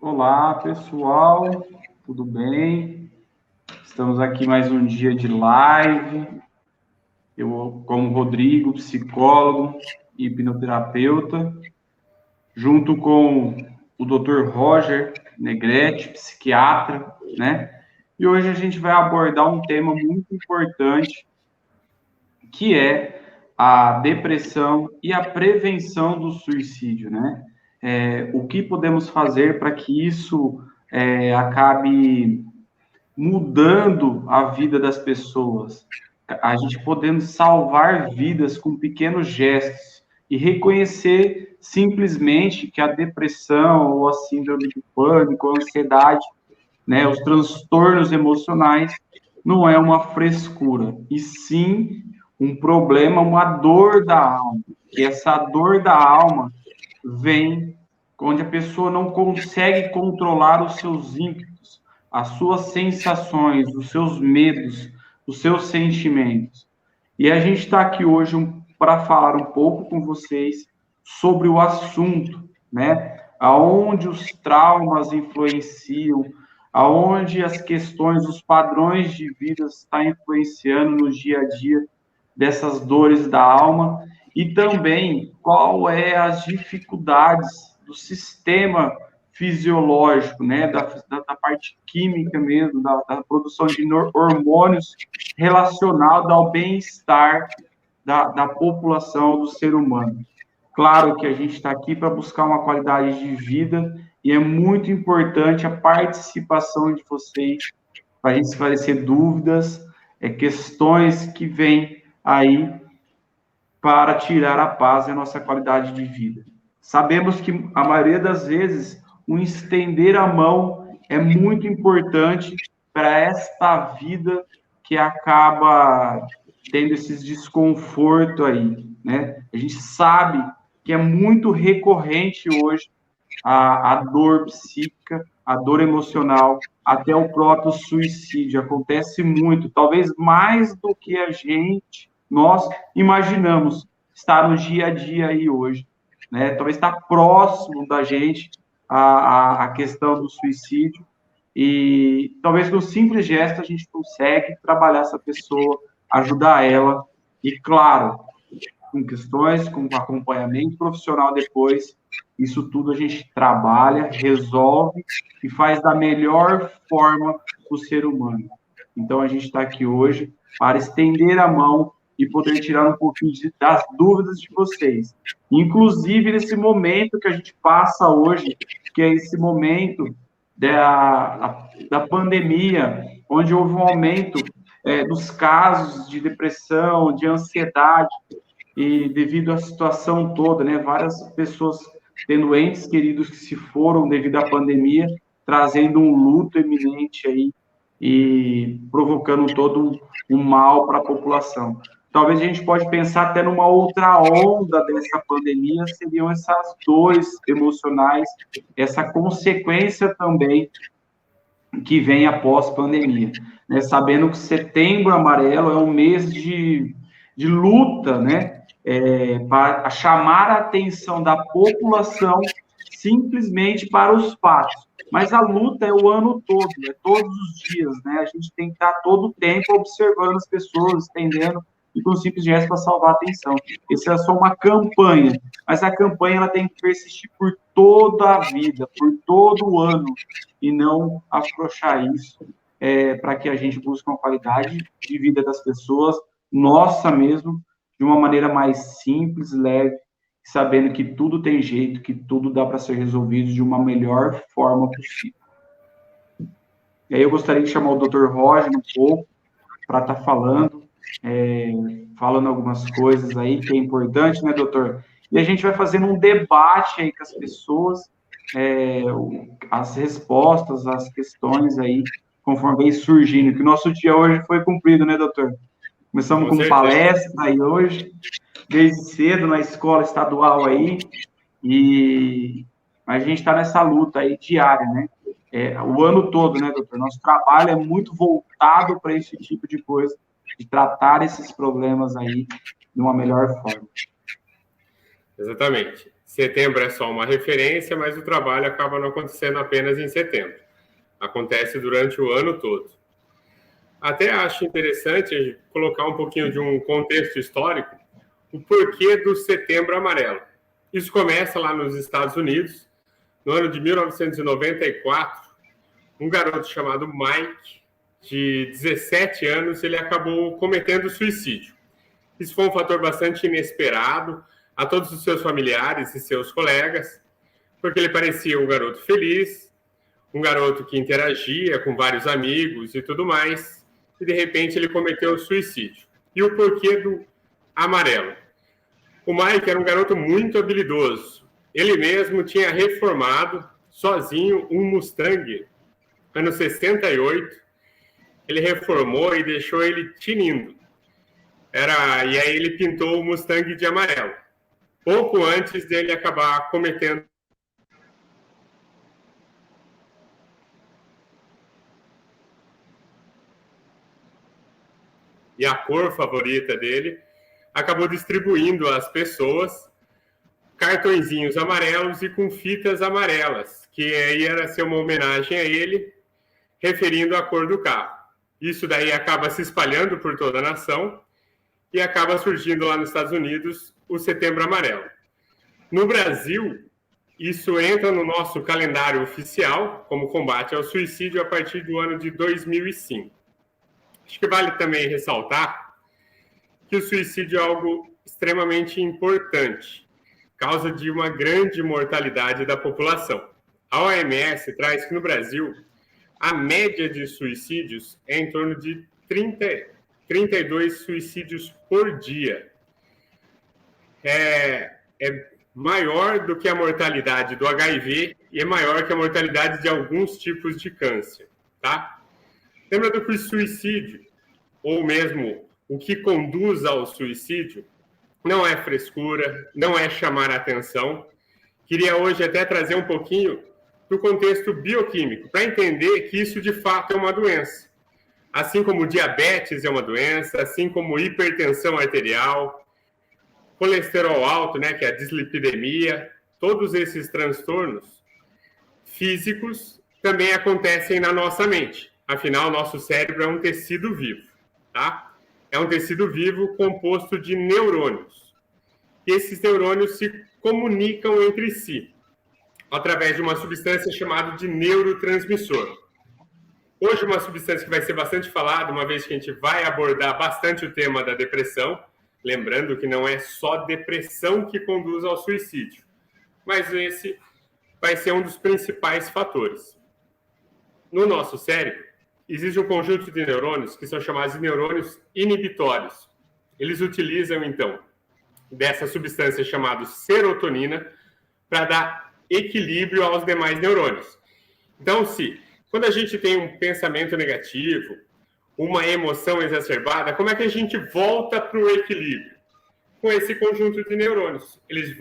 Olá, pessoal, tudo bem? Estamos aqui mais um dia de live. Eu, como Rodrigo, psicólogo e hipnoterapeuta, junto com o Dr. Roger Negrete, psiquiatra, né? E hoje a gente vai abordar um tema muito importante, que é a depressão e a prevenção do suicídio, né? O que podemos fazer para que isso acabe mudando a vida das pessoas, a gente podendo salvar vidas com pequenos gestos e reconhecer simplesmente que a depressão ou a síndrome do pânico, a ansiedade, né, os transtornos emocionais não é uma frescura, e sim um problema, uma dor da alma. E essa dor da alma vem onde a pessoa não consegue controlar os seus ímpetos, as suas sensações, os seus medos, os seus sentimentos. E a gente está aqui hoje para falar um pouco com vocês sobre o assunto, né? Aonde os traumas influenciam, aonde as questões, os padrões de vida estão influenciando no dia a dia dessas dores da alma e também qual é as dificuldades do sistema fisiológico, né, da parte química mesmo, da produção de hormônios relacionado ao bem-estar da população, do ser humano. Claro que a gente está aqui para buscar uma qualidade de vida e é muito importante a participação de vocês para a gente esclarecer dúvidas, questões que vêm aí para tirar a paz e a nossa qualidade de vida. Sabemos que a maioria das vezes o estender a mão é muito importante para esta vida que acaba tendo esses desconforto aí, né? A gente sabe que é muito recorrente hoje a dor psíquica, a dor emocional, até o próprio suicídio. Acontece muito, talvez mais do que nós imaginamos, estar no dia a dia aí hoje, né? Talvez está próximo da gente a questão do suicídio e talvez com um simples gesto a gente consegue trabalhar essa pessoa, ajudar ela e, claro, com questões, com acompanhamento profissional depois, isso tudo a gente trabalha, resolve e faz da melhor forma para o ser humano. Então, a gente está aqui hoje para estender a mão e poder tirar um pouquinho das dúvidas de vocês. Inclusive, nesse momento que a gente passa hoje, que é esse momento da pandemia, onde houve um aumento dos casos de depressão, de ansiedade, e devido à situação toda, né, várias pessoas tendo entes queridos que se foram devido à pandemia, trazendo um luto iminente aí e provocando todo um mal para a população. Talvez a gente pode pensar até numa outra onda dessa pandemia, seriam essas dores emocionais, essa consequência também que vem após pandemia, né? Sabendo que Setembro Amarelo é um mês de luta, né? Para chamar a atenção da população simplesmente para os fatos. Mas a luta é o ano todo, é todos os dias, né? A gente tem que estar todo o tempo observando as pessoas, estendendo e com simples gestos para salvar a atenção. Essa é só uma campanha, mas a campanha ela tem que persistir por toda a vida, por todo o ano, e não afrouxar isso, para que a gente busque uma qualidade de vida das pessoas, nossa mesmo, de uma maneira mais simples, leve, sabendo que tudo tem jeito, que tudo dá para ser resolvido de uma melhor forma possível. E aí eu gostaria de chamar o Dr. Roger um pouco para estar falando algumas coisas aí que é importante, né, doutor? E a gente vai fazendo um debate aí com as pessoas, as respostas, as questões aí, conforme vem surgindo, que o nosso dia hoje foi cumprido, né, doutor? Começamos com palestra aí hoje, desde cedo na escola estadual aí, e a gente está nessa luta aí diária, né? O ano todo, né, doutor? Nosso trabalho é muito voltado para esse tipo de coisa, de tratar esses problemas aí de uma melhor forma. Exatamente. Setembro é só uma referência, mas o trabalho acaba não acontecendo apenas em setembro. Acontece durante o ano todo. Até acho interessante colocar um pouquinho de um contexto histórico, o porquê do Setembro Amarelo. Isso começa lá nos Estados Unidos, no ano de 1994, um garoto chamado Mike, de 17 anos, ele acabou cometendo suicídio. Isso foi um fator bastante inesperado a todos os seus familiares e seus colegas, porque ele parecia um garoto feliz, um garoto que interagia com vários amigos e tudo mais, e de repente ele cometeu o suicídio. E o porquê do amarelo? O Mike era um garoto muito habilidoso. Ele mesmo tinha reformado sozinho um Mustang, ano 68. Ele reformou e deixou ele tinindo. E aí ele pintou o Mustang de amarelo. Pouco antes dele acabar cometendo. E a cor favorita dele, acabou distribuindo às pessoas cartõezinhos amarelos e com fitas amarelas, que aí era ser uma homenagem a ele, referindo à cor do carro. Isso daí acaba se espalhando por toda a nação e acaba surgindo lá nos Estados Unidos o Setembro Amarelo. No Brasil, isso entra no nosso calendário oficial como combate ao suicídio a partir do ano de 2005. Acho que vale também ressaltar que o suicídio é algo extremamente importante, causa de uma grande mortalidade da população. A OMS traz que no Brasil a média de suicídios é em torno de 32 suicídios por dia. É maior do que a mortalidade do HIV e é maior que a mortalidade de alguns tipos de câncer, tá? Lembrando que o suicídio, ou mesmo o que conduz ao suicídio, não é frescura, não é chamar a atenção. Queria hoje até trazer um pouquinho do contexto bioquímico, para entender que isso de fato é uma doença. Assim como diabetes é uma doença, assim como hipertensão arterial, colesterol alto, né, que é a dislipidemia, todos esses transtornos físicos também acontecem na nossa mente. Afinal, nosso cérebro é um tecido vivo, tá? É um tecido vivo composto de neurônios. E esses neurônios se comunicam entre si através de uma substância chamada de neurotransmissor. Hoje, uma substância que vai ser bastante falada, uma vez que a gente vai abordar bastante o tema da depressão, lembrando que não é só depressão que conduz ao suicídio, mas esse vai ser um dos principais fatores. No nosso cérebro, existe um conjunto de neurônios que são chamados de neurônios inibitórios. Eles utilizam, então, dessa substância chamada serotonina para dar equilíbrio aos demais neurônios. Então, quando a gente tem um pensamento negativo, uma emoção exacerbada, como é que a gente volta para o equilíbrio? Com esse conjunto de neurônios. Eles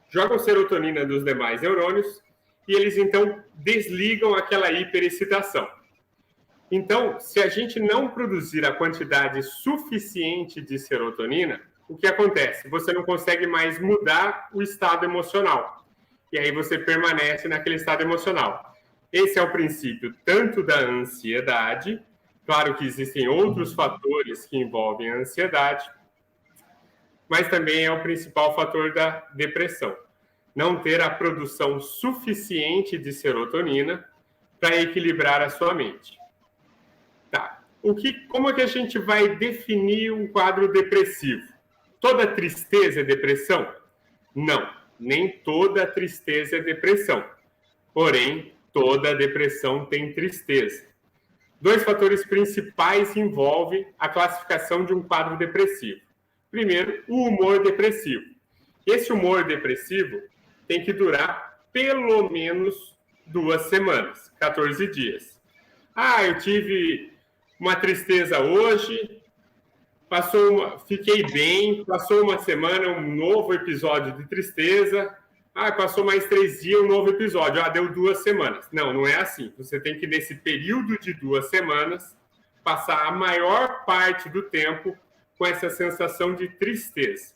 jogam serotonina dos demais neurônios e eles, então, desligam aquela hiperexcitação. Então, se a gente não produzir a quantidade suficiente de serotonina, o que acontece? Você não consegue mais mudar o estado emocional. E aí você permanece naquele estado emocional. Esse é o princípio tanto da ansiedade, claro que existem outros fatores que envolvem a ansiedade, mas também é o principal fator da depressão. Não ter a produção suficiente de serotonina para equilibrar a sua mente. Tá. Como é que a gente vai definir um quadro depressivo? Toda tristeza é depressão? Não, nem toda tristeza é depressão. Porém, toda depressão tem tristeza. 2 fatores principais envolvem a classificação de um quadro depressivo. Primeiro, o humor depressivo. Esse humor depressivo tem que durar pelo menos 2 semanas, 14 dias. Eu tive uma tristeza hoje, fiquei bem, passou uma semana, um novo episódio de tristeza, passou mais 3 dias, um novo episódio, deu 2 semanas. Não é assim. Você tem que, nesse período de 2 semanas, passar a maior parte do tempo com essa sensação de tristeza.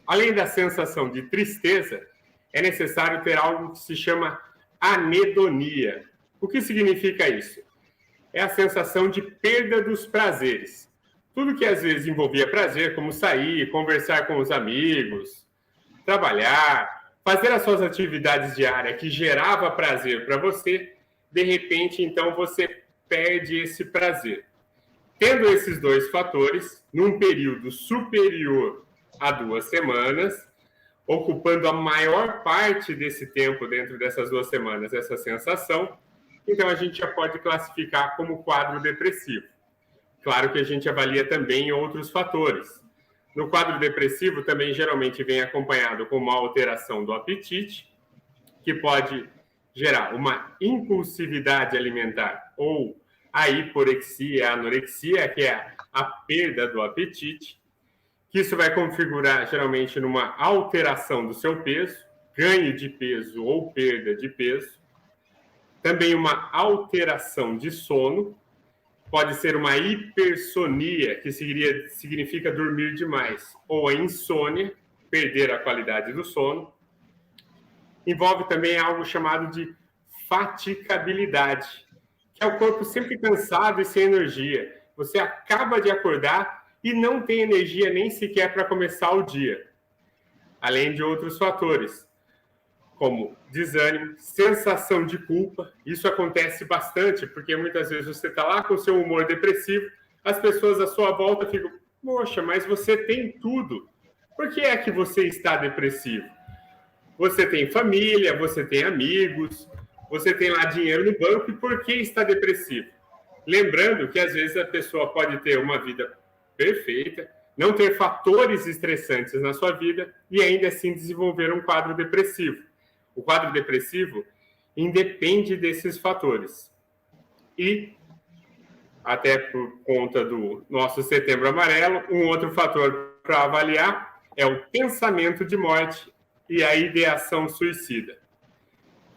Além da sensação de tristeza, é necessário ter algo que se chama anedonia. O que significa isso? É a sensação de perda dos prazeres. Tudo que às vezes envolvia prazer, como sair, conversar com os amigos, trabalhar, fazer as suas atividades diárias que gerava prazer para você, de repente, então, você perde esse prazer. Tendo esses dois fatores, num período superior a 2 semanas, ocupando a maior parte desse tempo dentro dessas 2 semanas, essa sensação, então a gente já pode classificar como quadro depressivo. Claro que a gente avalia também outros fatores. No quadro depressivo também geralmente vem acompanhado com uma alteração do apetite, que pode gerar uma impulsividade alimentar ou a hiporexia, a anorexia, que é a perda do apetite, que isso vai configurar geralmente numa alteração do seu peso, ganho de peso ou perda de peso, também uma alteração de sono, pode ser uma hipersonia, que significa dormir demais, ou a insônia, perder a qualidade do sono. Envolve também algo chamado de fatigabilidade, que é o corpo sempre cansado e sem energia. Você acaba de acordar e não tem energia nem sequer para começar o dia. Além de outros fatores, como desânimo, sensação de culpa. Isso acontece bastante, porque muitas vezes você está lá com o seu humor depressivo, as pessoas à sua volta ficam, poxa, mas você tem tudo. Por que é que você está depressivo? Você tem família, você tem amigos, você tem lá dinheiro no banco, e por que está depressivo? Lembrando que às vezes a pessoa pode ter uma vida perfeita, não ter fatores estressantes na sua vida e ainda assim desenvolver um quadro depressivo. O quadro depressivo independe desses fatores. E, até por conta do nosso Setembro Amarelo, um outro fator para avaliar é o pensamento de morte e a ideação suicida.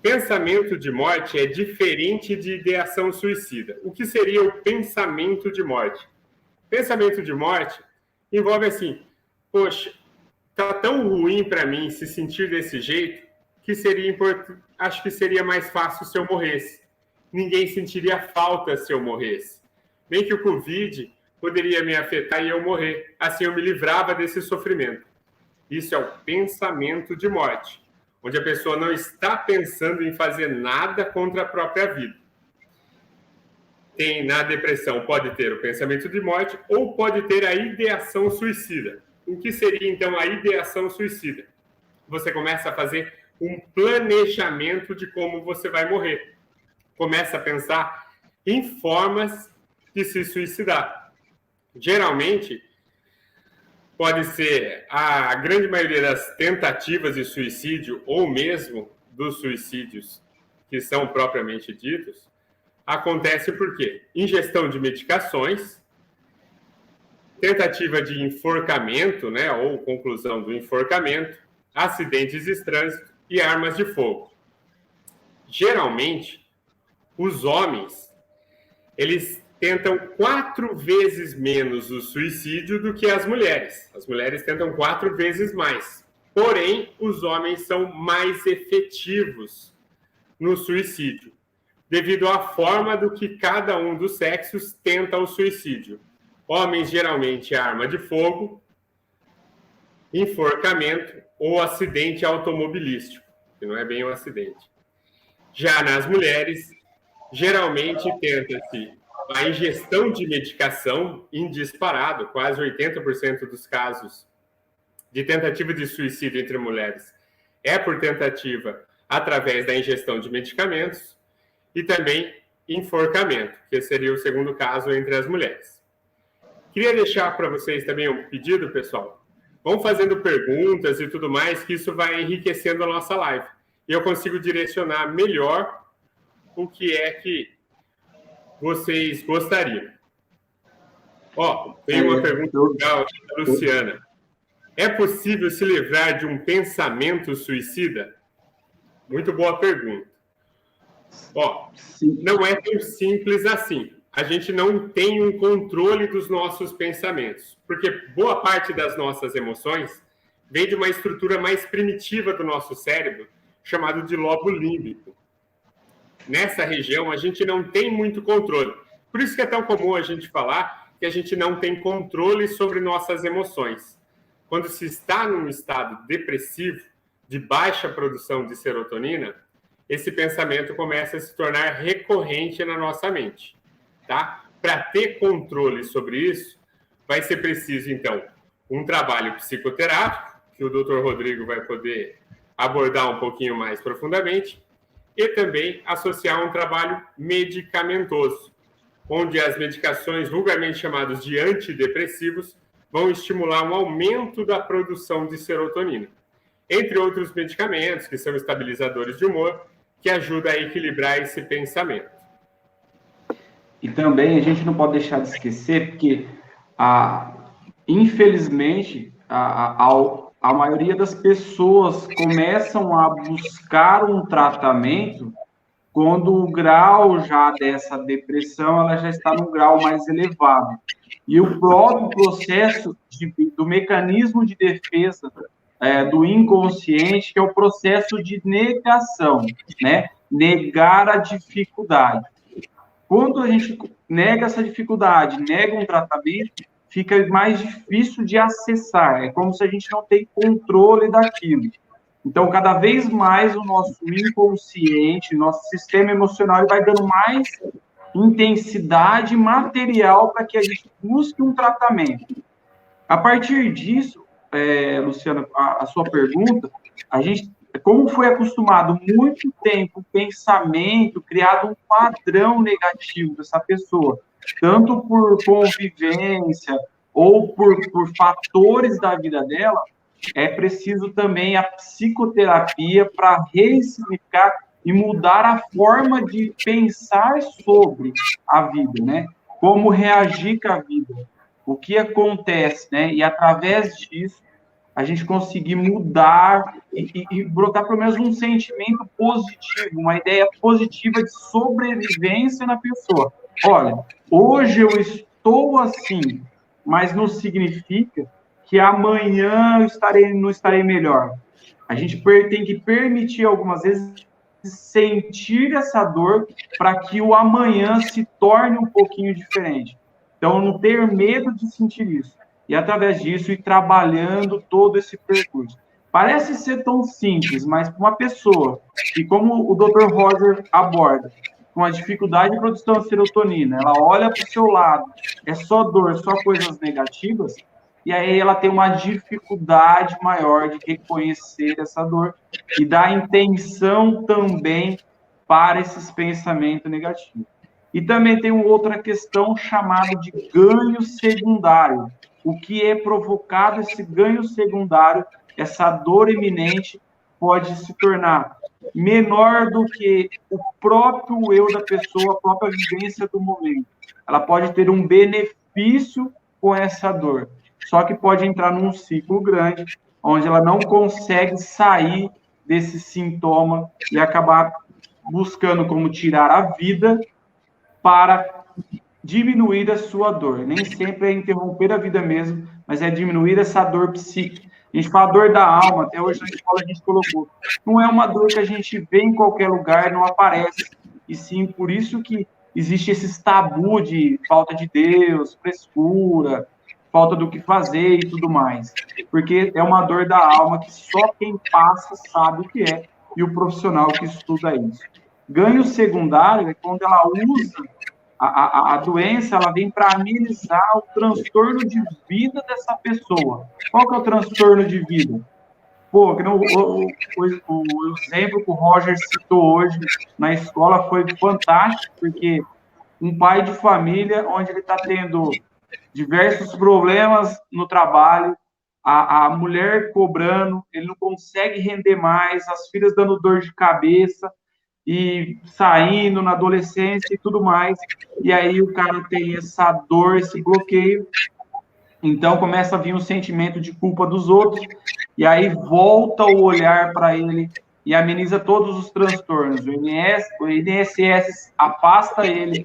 Pensamento de morte é diferente de ideação suicida. O que seria o pensamento de morte? Pensamento de morte envolve assim, poxa, tá tão ruim para mim se sentir desse jeito que acho que seria mais fácil se eu morresse. Ninguém sentiria falta se eu morresse. Nem que o Covid poderia me afetar e eu morrer. Assim eu me livrava desse sofrimento. Isso é o pensamento de morte, onde a pessoa não está pensando em fazer nada contra a própria vida. Na depressão pode ter o pensamento de morte ou pode ter a ideação suicida. O que seria então a ideação suicida? Você começa a fazer um planejamento de como você vai morrer. Começa a pensar em formas de se suicidar. Geralmente, pode ser a grande maioria das tentativas de suicídio ou mesmo dos suicídios que são propriamente ditos, acontece por quê? Ingestão de medicações, tentativa de enforcamento, né, ou conclusão do enforcamento, acidentes de trânsito e armas de fogo. Geralmente, os homens, eles tentam 4 vezes menos o suicídio do que as mulheres. As mulheres tentam 4 vezes mais. Porém, os homens são mais efetivos no suicídio, devido à forma do que cada um dos sexos tenta o suicídio. Homens, geralmente, arma de fogo, enforcamento ou acidente automobilístico, que não é bem um acidente. Já nas mulheres, geralmente tenta-se a ingestão de medicação em disparado, quase 80% dos casos de tentativa de suicídio entre mulheres é por tentativa através da ingestão de medicamentos, e também enforcamento, que seria o segundo caso entre as mulheres. Queria deixar para vocês também um pedido, pessoal. Vão fazendo perguntas e tudo mais, que isso vai enriquecendo a nossa live. E eu consigo direcionar melhor o que é que vocês gostariam. Tem uma pergunta legal da Luciana. É possível se livrar de um pensamento suicida? Muito boa pergunta. Não é tão simples assim. A gente não tem um controle dos nossos pensamentos, porque boa parte das nossas emoções vem de uma estrutura mais primitiva do nosso cérebro, chamado de lobo límbico. Nessa região, a gente não tem muito controle. Por isso que é tão comum a gente falar que a gente não tem controle sobre nossas emoções. Quando se está num estado depressivo, de baixa produção de serotonina, esse pensamento começa a se tornar recorrente na nossa mente, tá? Para ter controle sobre isso, vai ser preciso, então, um trabalho psicoterápico, que o Dr. Rodrigo vai poder abordar um pouquinho mais profundamente, e também associar um trabalho medicamentoso, onde as medicações vulgarmente chamadas de antidepressivos vão estimular um aumento da produção de serotonina, entre outros medicamentos, que são estabilizadores de humor, que ajudam a equilibrar esse pensamento. E também a gente não pode deixar de esquecer que, infelizmente, a maioria das pessoas começam a buscar um tratamento quando o grau já dessa depressão ela já está num grau mais elevado. E o próprio processo do mecanismo de defesa do inconsciente, que é o processo de negação, né? Negar a dificuldade. Quando a gente nega essa dificuldade, nega um tratamento, fica mais difícil de acessar. É como se a gente não tem controle daquilo. Então, cada vez mais o nosso inconsciente, nosso sistema emocional vai dando mais intensidade material para que a gente busque um tratamento. A partir disso, Luciana, a sua pergunta, a gente, como foi acostumado muito tempo o pensamento, criado um padrão negativo dessa pessoa, tanto por convivência ou por fatores da vida dela, é preciso também a psicoterapia para ressignificar e mudar a forma de pensar sobre a vida, né? Como reagir com a vida, o que acontece, né? E através disso, a gente conseguir mudar e brotar pelo menos um sentimento positivo, uma ideia positiva de sobrevivência na pessoa. Olha, hoje eu estou assim, mas não significa que amanhã eu não estarei melhor. A gente tem que permitir algumas vezes sentir essa dor para que o amanhã se torne um pouquinho diferente. Então, não ter medo de sentir isso. E, através disso, ir trabalhando todo esse percurso. Parece ser tão simples, mas para uma pessoa que, como o Dr. Roger aborda, com a dificuldade de produção de serotonina, ela olha para o seu lado, é só dor, só coisas negativas, e aí ela tem uma dificuldade maior de reconhecer essa dor e dar intenção também para esses pensamentos negativos. E também tem uma outra questão chamada de ganho secundário. O que é provocado esse ganho secundário, essa dor iminente, pode se tornar menor do que o próprio eu da pessoa, a própria vivência do momento. Ela pode ter um benefício com essa dor, só que pode entrar num ciclo grande, onde ela não consegue sair desse sintoma e acabar buscando como tirar a vida para diminuir a sua dor. Nem sempre é interromper a vida mesmo, mas é diminuir essa dor psíquica. A gente fala dor da alma, até hoje na escola a gente colocou. Não é uma dor que a gente vê em qualquer lugar, não aparece. E sim, por isso que existe esse tabu de falta de Deus, frescura, falta do que fazer e tudo mais. Porque é uma dor da alma que só quem passa sabe o que é, e o profissional que estuda isso. Ganho secundário é quando ela usa a doença, ela vem para amenizar o transtorno de vida dessa pessoa. Qual que é o transtorno de vida? Pô, o exemplo que o Roger citou hoje na escola foi fantástico, porque um pai de família onde ele está tendo diversos problemas no trabalho, a mulher cobrando, ele não consegue render mais, as filhas dando dor de cabeça, e saindo na adolescência e tudo mais, e aí o cara tem essa dor, esse bloqueio, então começa a vir um sentimento de culpa dos outros, e aí volta o olhar para ele e ameniza todos os transtornos. O INSS afasta ele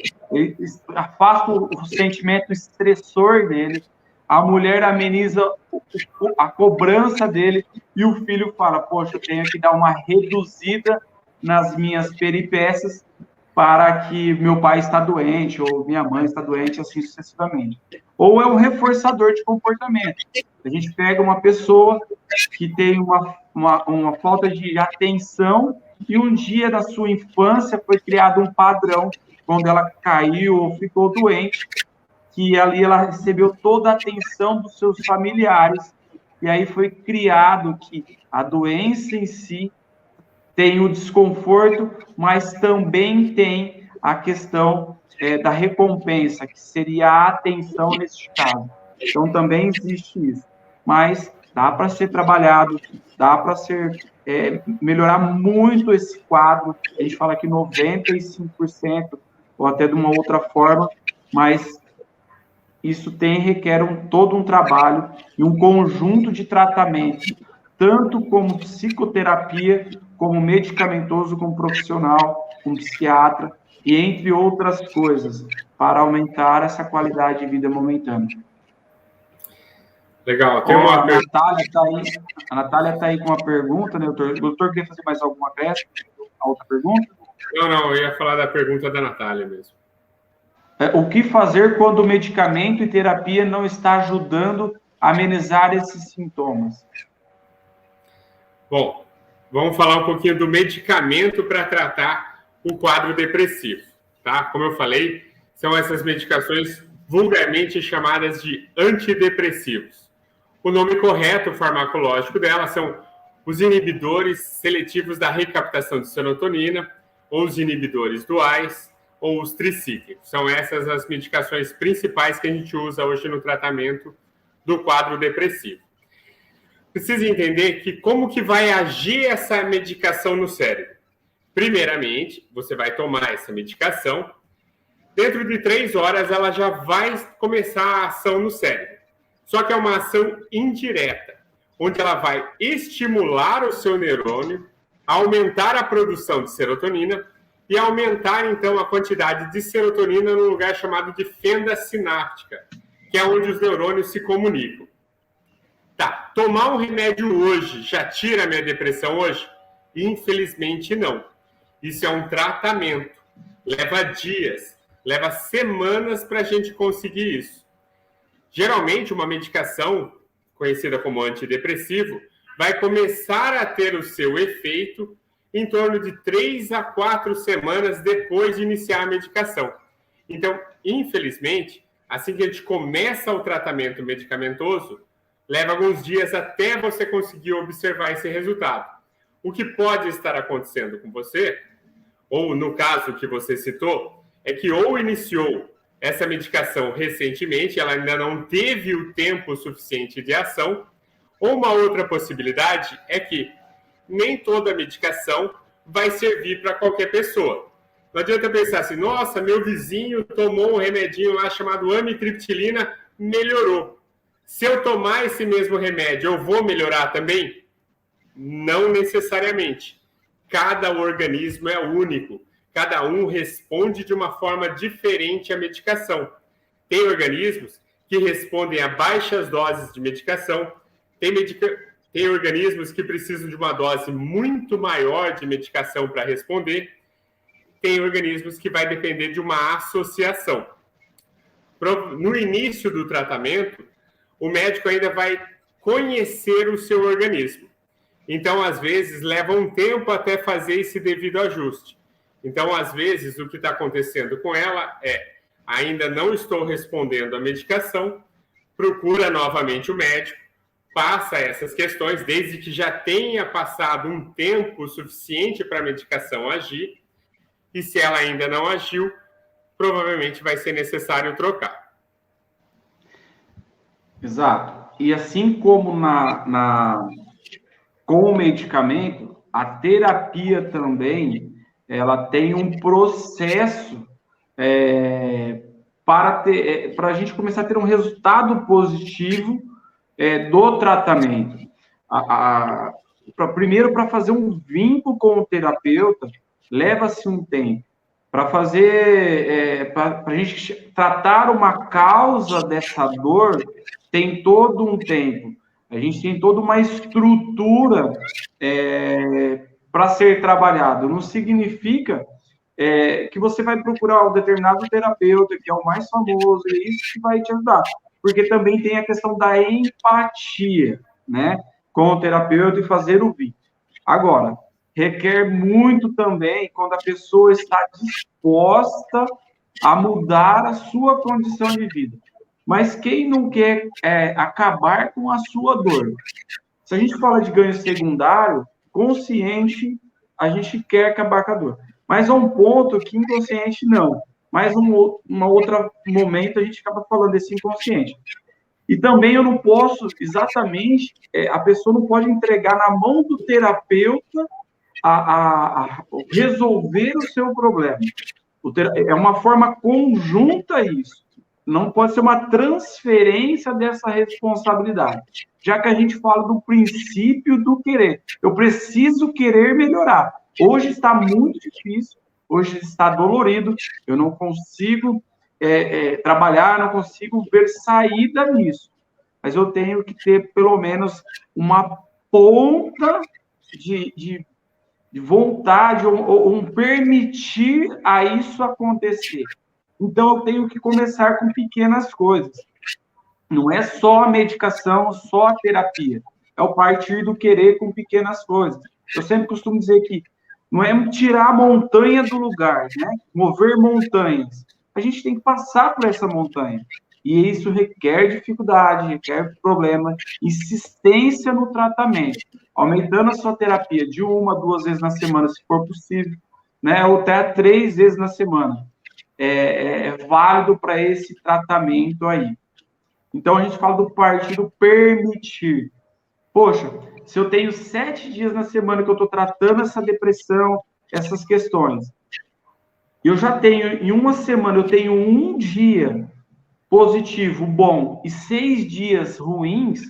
afasta o sentimento estressor dele, a mulher ameniza a cobrança dele e o filho fala, poxa, eu tenho que dar uma reduzida nas minhas peripécias para que meu pai está doente ou minha mãe está doente, assim sucessivamente. Ou é um reforçador de comportamento. A gente pega uma pessoa que tem uma falta de atenção e um dia na sua infância foi criado um padrão, quando ela caiu ou ficou doente, que ali ela recebeu toda a atenção dos seus familiares, e aí foi criado que a doença em si tem o desconforto, mas também tem a questão da recompensa, que seria a atenção neste caso. Então, também existe isso. Mas dá para ser trabalhado, dá para melhorar muito esse quadro. A gente fala que 95%, ou até de uma outra forma, mas isso requer todo um trabalho e um conjunto de tratamentos, tanto como psicoterapia, como medicamentoso, como profissional, como psiquiatra, e entre outras coisas, para aumentar essa qualidade de vida momentânea. Legal. Tem a Natália está aí. A Natália está aí com uma pergunta, né, doutor? O doutor quer fazer mais alguma acréscimo? A outra pergunta? Não, eu ia falar da pergunta da Natália mesmo. O que fazer quando o medicamento e terapia não está ajudando a amenizar esses sintomas? Bom, vamos falar um pouquinho do medicamento para tratar o quadro depressivo, tá? Como eu falei, são essas medicações vulgarmente chamadas de antidepressivos. O nome correto farmacológico delas são os inibidores seletivos da recaptação de serotonina, ou os inibidores duais, ou os tricíclicos. São essas as medicações principais que a gente usa hoje no tratamento do quadro depressivo. Precisa entender que como que vai agir essa medicação no cérebro. Primeiramente, você vai tomar essa medicação, dentro de 3 horas ela já vai começar a ação no cérebro. Só que é uma ação indireta, onde ela vai estimular o seu neurônio, aumentar a produção de serotonina e aumentar, então, a quantidade de serotonina num lugar chamado de fenda sináptica, que é onde os neurônios se comunicam. Tá, tomar um remédio hoje já tira a minha depressão hoje? Infelizmente não. Isso é um tratamento. Leva dias, leva semanas para a gente conseguir isso. Geralmente, uma medicação, conhecida como antidepressivo, vai começar a ter o seu efeito em torno de 3 a 4 semanas depois de iniciar a medicação. Então, infelizmente, assim que a gente começa o tratamento medicamentoso, leva alguns dias até você conseguir observar esse resultado. O que pode estar acontecendo com você, ou no caso que você citou, é que ou iniciou essa medicação recentemente, ela ainda não teve o tempo suficiente de ação, ou uma outra possibilidade é que nem toda medicação vai servir para qualquer pessoa. Não adianta pensar assim, nossa, meu vizinho tomou um remedinho lá chamado amitriptilina, melhorou. Se eu tomar esse mesmo remédio, eu vou melhorar também? Não necessariamente. Cada organismo é único. Cada um responde de uma forma diferente à medicação. Tem organismos que respondem a baixas doses de medicação, tem organismos que precisam de uma dose muito maior de medicação para responder, tem organismos que vai depender de uma associação. No início do tratamento, o médico ainda vai conhecer o seu organismo. Então, às vezes, leva um tempo até fazer esse devido ajuste. Então, às vezes, o que está acontecendo com ela é, ainda não estou respondendo à medicação, procura novamente o médico, passa essas questões, desde que já tenha passado um tempo suficiente para a medicação agir, e se ela ainda não agiu, provavelmente vai ser necessário trocar. Exato. E assim como com o medicamento, a terapia também, ela tem um processo para a gente começar a ter um resultado positivo do tratamento. Primeiro, para fazer um vínculo com o terapeuta, leva-se um tempo. para fazer, para a gente tratar uma causa dessa dor, tem todo um tempo. A gente tem toda uma estrutura para ser trabalhado. Não significa que você vai procurar um determinado terapeuta, que é o mais famoso, e é isso que vai te ajudar. Porque também tem a questão da empatia, né? Com o terapeuta e fazer o vínculo. Agora, requer muito também quando a pessoa está disposta a mudar a sua condição de vida. Mas quem não quer acabar com a sua dor? Se a gente fala de ganho secundário, consciente, a gente quer acabar com a dor. Mas há um ponto que inconsciente não. Mas uma outra momento a gente acaba falando desse inconsciente. E também eu não posso exatamente, a pessoa não pode entregar na mão do terapeuta a resolver o seu problema. É uma forma conjunta isso. Não pode ser uma transferência dessa responsabilidade. Já que a gente fala do princípio do querer. Eu preciso querer melhorar. Hoje está muito difícil, hoje está dolorido, eu não consigo trabalhar, não consigo ver saída nisso. Mas eu tenho que ter, pelo menos, uma ponta de vontade ou um permitir a isso acontecer. Então, eu tenho que começar com pequenas coisas. Não é só a medicação, só a terapia. É o partir do querer com pequenas coisas. Eu sempre costumo dizer que não é tirar a montanha do lugar, né? Mover montanhas. A gente tem que passar por essa montanha. E isso requer dificuldade, requer problema, insistência no tratamento. Aumentando a sua terapia de 1 a 2 vezes na semana, se for possível, né? Ou até 3 vezes na semana. É válido para esse tratamento aí. Então, a gente fala do partir do permitir. Poxa, se eu tenho 7 dias na semana que eu estou tratando essa depressão, essas questões, eu já tenho, em uma semana, eu tenho um dia positivo, bom, e 6 dias ruins,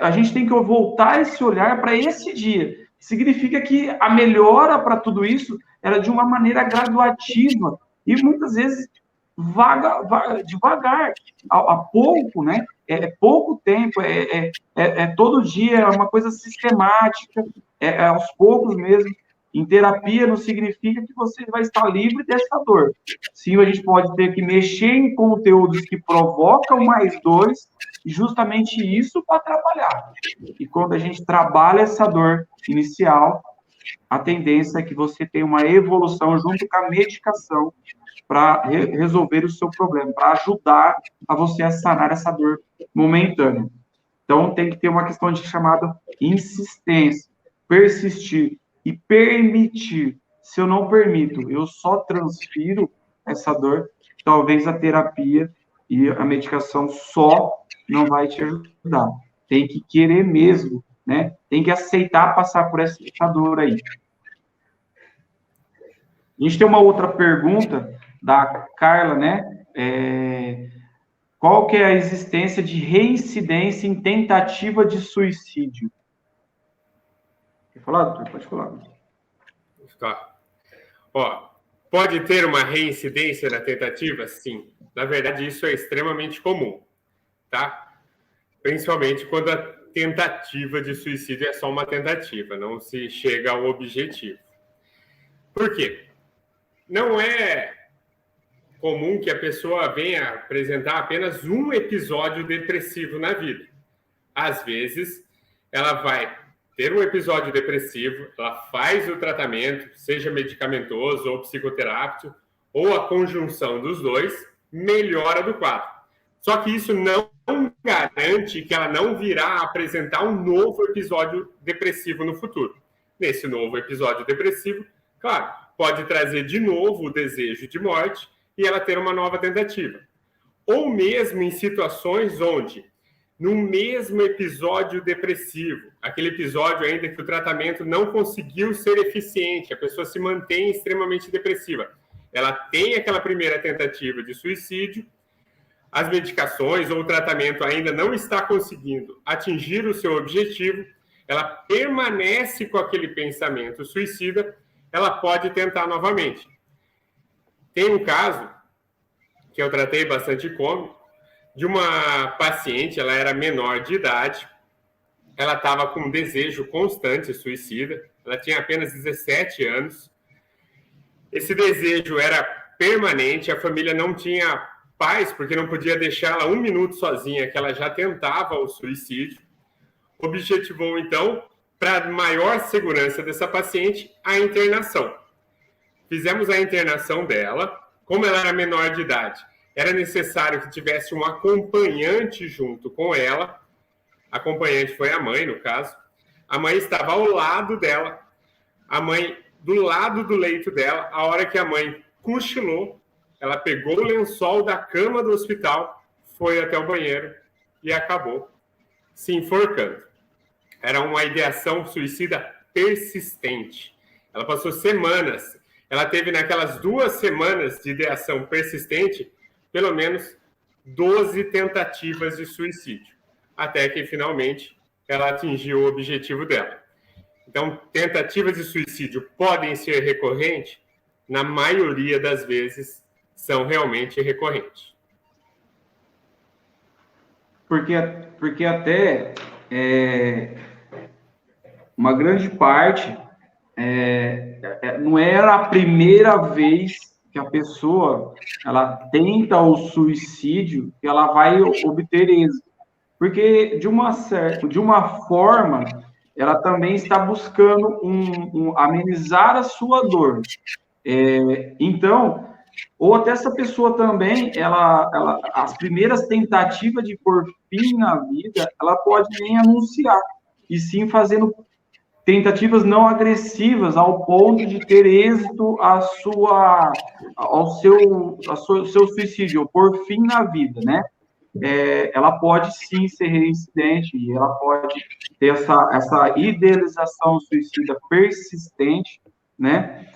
a gente tem que voltar esse olhar para esse dia. Significa que a melhora para tudo isso era de uma maneira graduativa e muitas vezes devagar, a pouco, né? É pouco tempo, todo dia, é uma coisa sistemática, aos poucos mesmo. Em terapia não significa que você vai estar livre dessa dor. Sim, a gente pode ter que mexer em conteúdos que provocam mais dores, e justamente isso para trabalhar. E quando a gente trabalha essa dor inicial, a tendência é que você tenha uma evolução junto com a medicação para resolver o seu problema, para ajudar a você a sanar essa dor momentânea. Então, tem que ter uma questão de chamada insistência, persistir e permitir. Se eu não permito, eu só transfiro essa dor, talvez a terapia e a medicação só não vai te ajudar. Tem que querer mesmo, né? Tem que aceitar passar por essa dor aí. A gente tem uma outra pergunta da Carla, né? Qual que é a existência de reincidência em tentativa de suicídio? Quer falar, doutor? Pode falar. Tá. Ó, pode ter uma reincidência na tentativa? Sim. Na verdade, isso é extremamente comum, tá? Principalmente quando a tentativa de suicídio é só uma tentativa, não se chega ao objetivo. Por quê? Não é comum que a pessoa venha apresentar apenas um episódio depressivo na vida. Às vezes, ela vai ter um episódio depressivo, ela faz o tratamento, seja medicamentoso ou psicoterápico, ou a conjunção dos dois, melhora do quadro. Só que isso não garante que ela não virá a apresentar um novo episódio depressivo no futuro. Nesse novo episódio depressivo, claro, pode trazer de novo o desejo de morte e ela ter uma nova tentativa. Ou mesmo em situações onde, no mesmo episódio depressivo, aquele episódio ainda que o tratamento não conseguiu ser eficiente, a pessoa se mantém extremamente depressiva, ela tem aquela primeira tentativa de suicídio, as medicações ou o tratamento ainda não está conseguindo atingir o seu objetivo, ela permanece com aquele pensamento suicida, ela pode tentar novamente. Tem um caso que eu tratei bastante cômico, de uma paciente, ela era menor de idade, ela estava com um desejo constante suicida, ela tinha apenas 17 anos, esse desejo era permanente, a família não tinha paz, porque não podia deixá-la um minuto sozinha, que ela já tentava o suicídio. Objetivou, então, para maior segurança dessa paciente, a internação. Fizemos a internação dela, como ela era menor de idade, era necessário que tivesse um acompanhante junto com ela, acompanhante foi a mãe, no caso, a mãe estava ao lado dela, a mãe do lado do leito dela, a hora que a mãe cochilou, ela pegou o lençol da cama do hospital, foi até o banheiro e acabou se enforcando. Era uma ideação suicida persistente. Ela passou semanas. Ela teve naquelas 2 semanas de ideação persistente, pelo menos 12 tentativas de suicídio, até que finalmente ela atingiu o objetivo dela. Então, tentativas de suicídio podem ser recorrentes? Na maioria das vezes, são realmente recorrentes. Porque até uma grande parte não era a primeira vez que a pessoa ela tenta o suicídio que ela vai obter êxito. Porque, de uma forma, ela também está buscando amenizar a sua dor. Então, ou até essa pessoa também, as primeiras tentativas de pôr fim na vida, ela pode nem anunciar, e sim fazendo tentativas não agressivas ao ponto de ter êxito ao seu suicídio, ou pôr fim na vida, né? Ela pode sim ser reincidente, e ela pode ter essa idealização suicida persistente, né?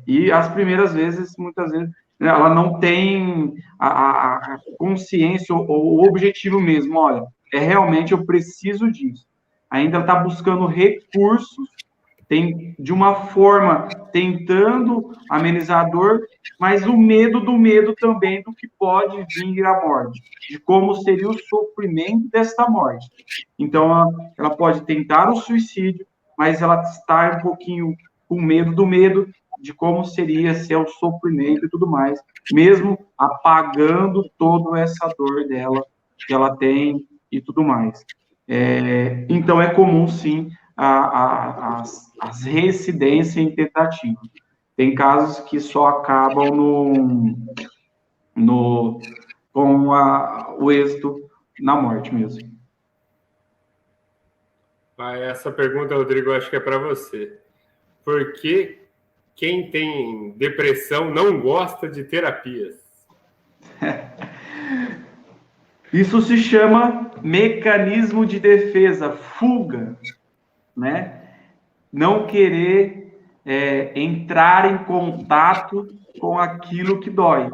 E as primeiras vezes, muitas vezes, ela não tem a consciência ou o objetivo mesmo. Olha, realmente eu preciso disso. Ainda está buscando recursos, de uma forma tentando amenizar a dor, mas o medo do medo também do que pode vir a morte, de como seria o sofrimento desta morte. Então, ela pode tentar o suicídio, mas ela está um pouquinho com medo do medo de como seria ser o sofrimento e tudo mais, mesmo apagando toda essa dor dela que ela tem e tudo mais. Então, é comum, sim, as reincidências em tentativa. Tem casos que só acabam com o êxito na morte mesmo. Essa pergunta, Rodrigo, acho que é para você. Por que quem tem depressão não gosta de terapias? Isso se chama mecanismo de defesa, fuga, né? Não querer entrar em contato com aquilo que dói.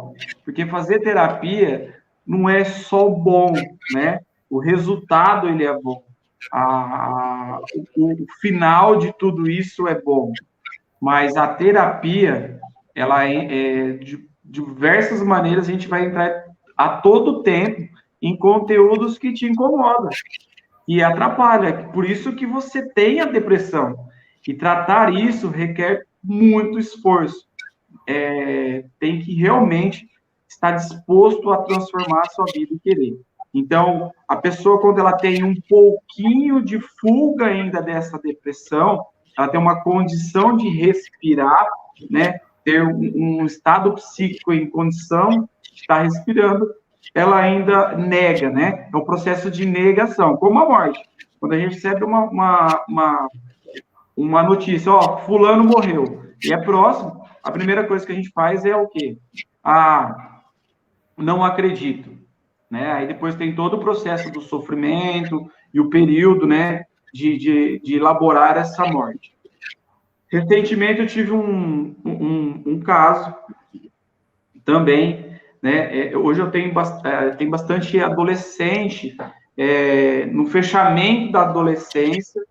Porque fazer terapia não é só bom, né? O resultado, ele é bom. O final de tudo isso é bom. Mas a terapia, ela de diversas maneiras, a gente vai entrar a todo tempo em conteúdos que te incomodam e atrapalha. Por isso que você tem a depressão. E tratar isso requer muito esforço. Tem que realmente estar disposto a transformar a sua vida e querer. Então, a pessoa, quando ela tem um pouquinho de fuga ainda dessa depressão, ela tem uma condição de respirar, né? Ter um estado psíquico em condição de estar respirando, ela ainda nega, né? É um processo de negação, como a morte. Quando a gente recebe uma notícia, fulano morreu, e é próximo, a primeira coisa que a gente faz é o quê? Não acredito, né? Aí depois tem todo o processo do sofrimento e o período, né, de elaborar essa morte. Recentemente eu tive um caso também, né? Hoje eu tenho bastante adolescente no fechamento da adolescência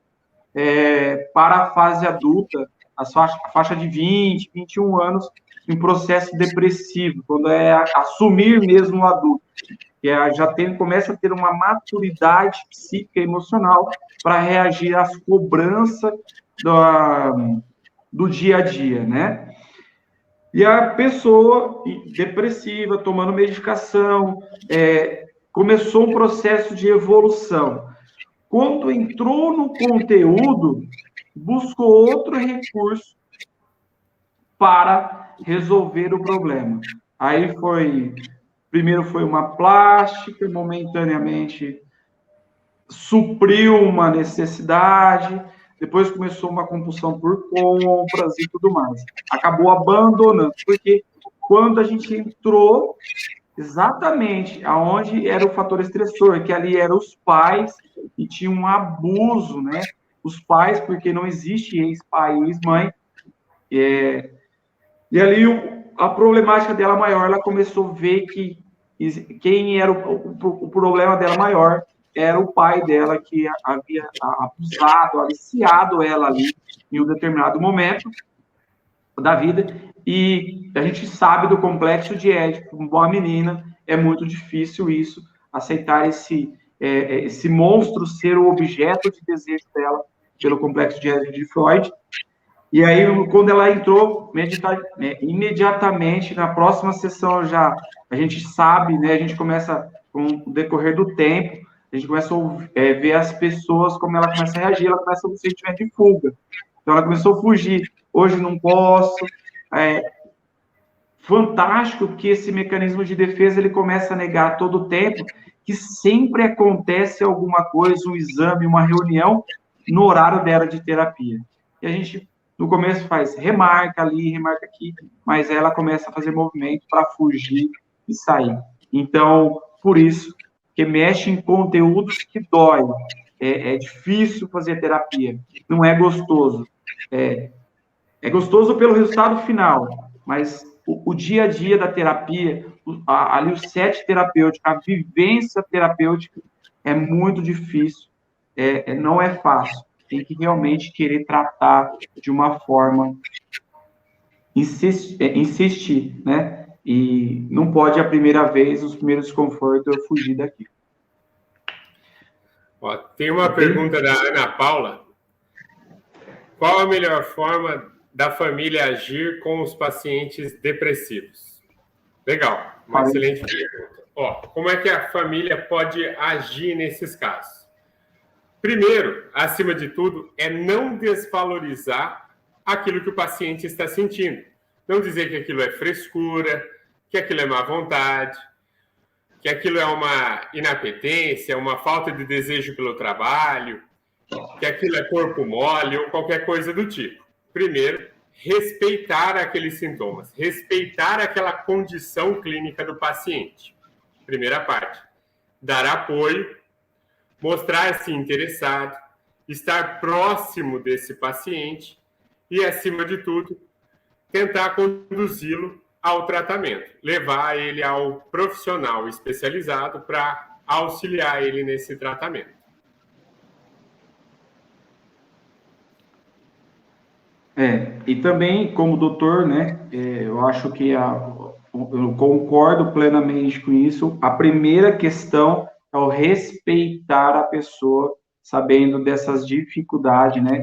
para a fase adulta, a faixa de 20, 21 anos, em processo depressivo, quando é assumir mesmo o adulto, que começa a ter uma maturidade psíquica e emocional para reagir às cobranças do dia a dia, né? E a pessoa depressiva, tomando medicação, começou um processo de evolução. Quando entrou no conteúdo, buscou outro recurso para resolver o problema. Aí primeiro foi uma plástica, momentaneamente supriu uma necessidade, depois começou uma compulsão por compras e tudo mais. Acabou abandonando, porque quando a gente entrou exatamente aonde era o fator estressor, que ali eram os pais e tinha um abuso, né? Os pais, porque não existe ex-pai e ex-mãe. E ali a problemática dela maior, ela começou a ver que quem era o problema dela maior era o pai dela, que havia abusado, aliciado ela ali em um determinado momento da vida. E a gente sabe do complexo de Édipo, uma boa menina, é muito difícil isso, aceitar esse monstro ser o objeto de desejo dela pelo complexo de Édipo de Freud. E aí, quando ela entrou, imediatamente, na próxima sessão a gente sabe, né, a gente começa, com o decorrer do tempo, a gente começa a ver as pessoas, como ela começa a reagir, ela começa a ter um sentimento de fuga. Então, ela começou a fugir. Hoje não posso. Fantástico que esse mecanismo de defesa ele começa a negar todo o tempo, que sempre acontece alguma coisa, um exame, uma reunião, no horário dela de terapia. E a gente, no começo, faz remarca ali, remarca aqui, mas ela começa a fazer movimento para fugir e sair. Então, por isso, que mexe em conteúdos que dói. É difícil fazer terapia, não é gostoso. É gostoso pelo resultado final, mas o dia a dia da terapia, ali o set terapêutico, a vivência terapêutica é muito difícil, não é fácil. Tem que realmente querer tratar de uma forma, insistir, né? E não pode a primeira vez, os primeiros desconfortos, eu fugir daqui. Ó, tem uma pergunta da Ana Paula. Qual a melhor forma da família agir com os pacientes depressivos? Legal, uma excelente pergunta. Ó, como é que a família pode agir nesses casos? Primeiro, acima de tudo, é não desvalorizar aquilo que o paciente está sentindo. Não dizer que aquilo é frescura, que aquilo é má vontade, que aquilo é uma inapetência, uma falta de desejo pelo trabalho, que aquilo é corpo mole ou qualquer coisa do tipo. Primeiro, respeitar aqueles sintomas, respeitar aquela condição clínica do paciente. Primeira parte. Dar apoio, mostrar-se interessado, estar próximo desse paciente e, acima de tudo, tentar conduzi-lo ao tratamento, levar ele ao profissional especializado para auxiliar ele nesse tratamento. E também, como doutor, né, eu acho que eu concordo plenamente com isso. A primeira questão é o respeitar a pessoa, sabendo dessas dificuldades, né,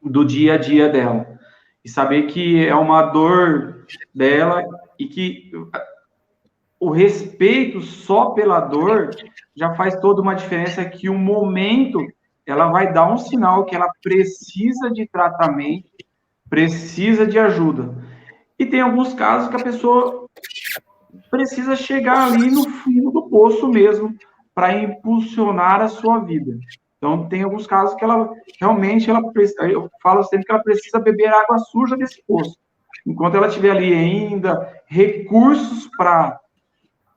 do dia a dia dela. E saber que é uma dor dela e que o respeito só pela dor já faz toda uma diferença, que um momento ela vai dar um sinal que ela precisa de tratamento, precisa de ajuda. E tem alguns casos que a pessoa precisa chegar ali no fundo do poço mesmo, para impulsionar a sua vida. Então, tem alguns casos que ela realmente, eu falo sempre que ela precisa beber água suja desse poço. Enquanto ela tiver ali ainda recursos para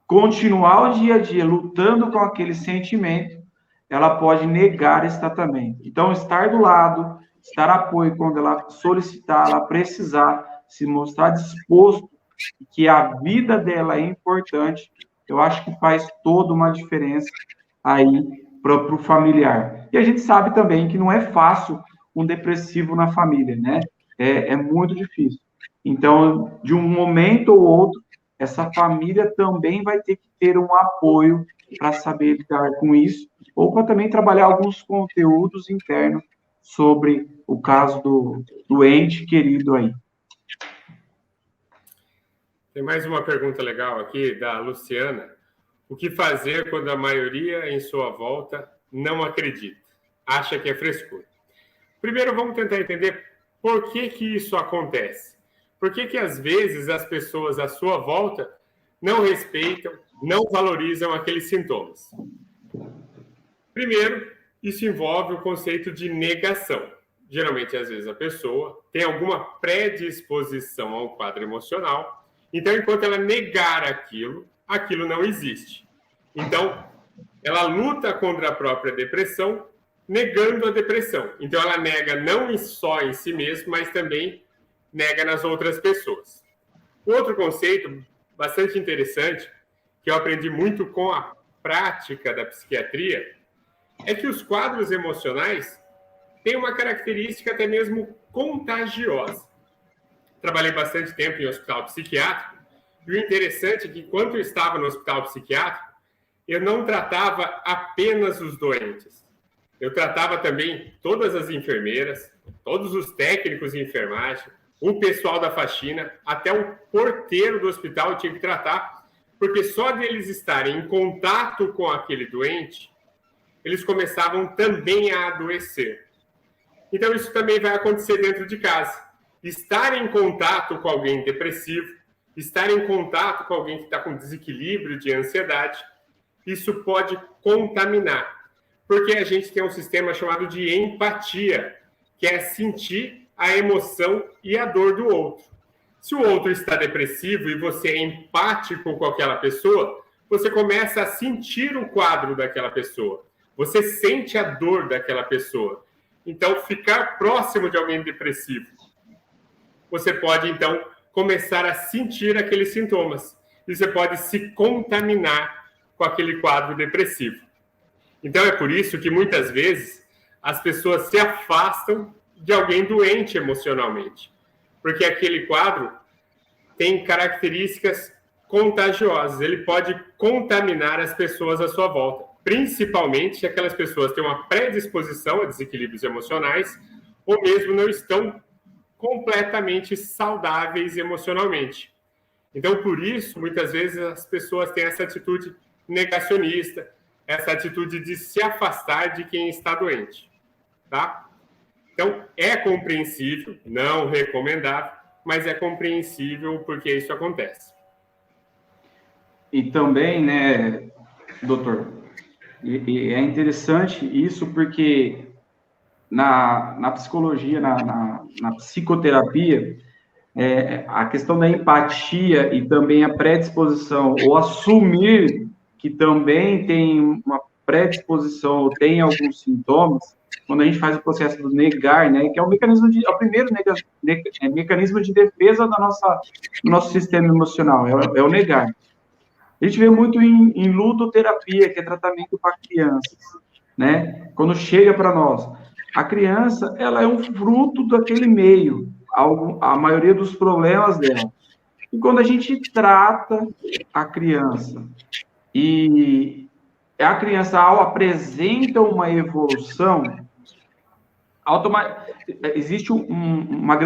continuar o dia a dia lutando com aquele sentimento, ela pode negar esse tratamento. Então, estar do lado, estar apoio quando ela solicitar, ela precisar, se mostrar disposto, que a vida dela é importante, eu acho que faz toda uma diferença aí para o familiar. E a gente sabe também que não é fácil um depressivo na família, né? é muito difícil. Então, de um momento ou outro, essa família também vai ter que ter um apoio para saber lidar com isso, ou para também trabalhar alguns conteúdos internos sobre o caso do ente querido aí. Tem mais uma pergunta legal aqui, da Luciana. O que fazer quando a maioria em sua volta não acredita? Acha que é frescura? Primeiro, vamos tentar entender por que isso acontece. Por que às vezes as pessoas à sua volta não respeitam, não valorizam aqueles sintomas? Primeiro, isso envolve o conceito de negação. Geralmente, às vezes, a pessoa tem alguma predisposição ao quadro emocional, então, enquanto ela negar aquilo, aquilo não existe. Então, ela luta contra a própria depressão, negando a depressão. Então, ela nega não só em si mesma, mas também nega nas outras pessoas. Outro conceito bastante interessante, que eu aprendi muito com a prática da psiquiatria, é que os quadros emocionais têm uma característica até mesmo contagiosa. Trabalhei bastante tempo em hospital psiquiátrico, e o interessante é que, quando eu estava no hospital psiquiátrico, eu não tratava apenas os doentes. Eu tratava também todas as enfermeiras, todos os técnicos de enfermagem, o pessoal da faxina, até o porteiro do hospital eu tinha que tratar, porque só deles estarem em contato com aquele doente, eles começavam também a adoecer. Então, isso também vai acontecer dentro de casa. Estar em contato com alguém depressivo, estar em contato com alguém que está com desequilíbrio de ansiedade, isso pode contaminar. Porque a gente tem um sistema chamado de empatia, que é sentir a emoção e a dor do outro. Se o outro está depressivo e você é empático com aquela pessoa, você começa a sentir o quadro daquela pessoa. Você sente a dor daquela pessoa. Então, ficar próximo de alguém depressivo, você pode, então, começar a sentir aqueles sintomas. E você pode se contaminar com aquele quadro depressivo. Então, é por isso que, muitas vezes, as pessoas se afastam de alguém doente emocionalmente. Porque aquele quadro tem características contagiosas. Ele pode contaminar as pessoas à sua volta. Principalmente se aquelas pessoas têm uma predisposição a desequilíbrios emocionais ou mesmo não estão completamente saudáveis emocionalmente. Então, por isso, muitas vezes as pessoas têm essa atitude negacionista, essa atitude de se afastar de quem está doente, tá? Então, é compreensível, não recomendável, mas é compreensível porque isso acontece. E também, né, doutor, e é interessante isso porque na psicologia, na psicoterapia, a questão da empatia e também a predisposição, ou assumir que também tem uma predisposição ou tem alguns sintomas, quando a gente faz o processo do negar, né, que é o mecanismo é o primeiro mecanismo de defesa do nosso sistema emocional, é o negar. A gente vê muito em ludoterapia, que é tratamento para crianças, né? Quando chega para nós, a criança, ela é um fruto daquele meio, a maioria dos problemas dela. E quando a gente trata a criança e a criança apresenta uma evolução, existe uma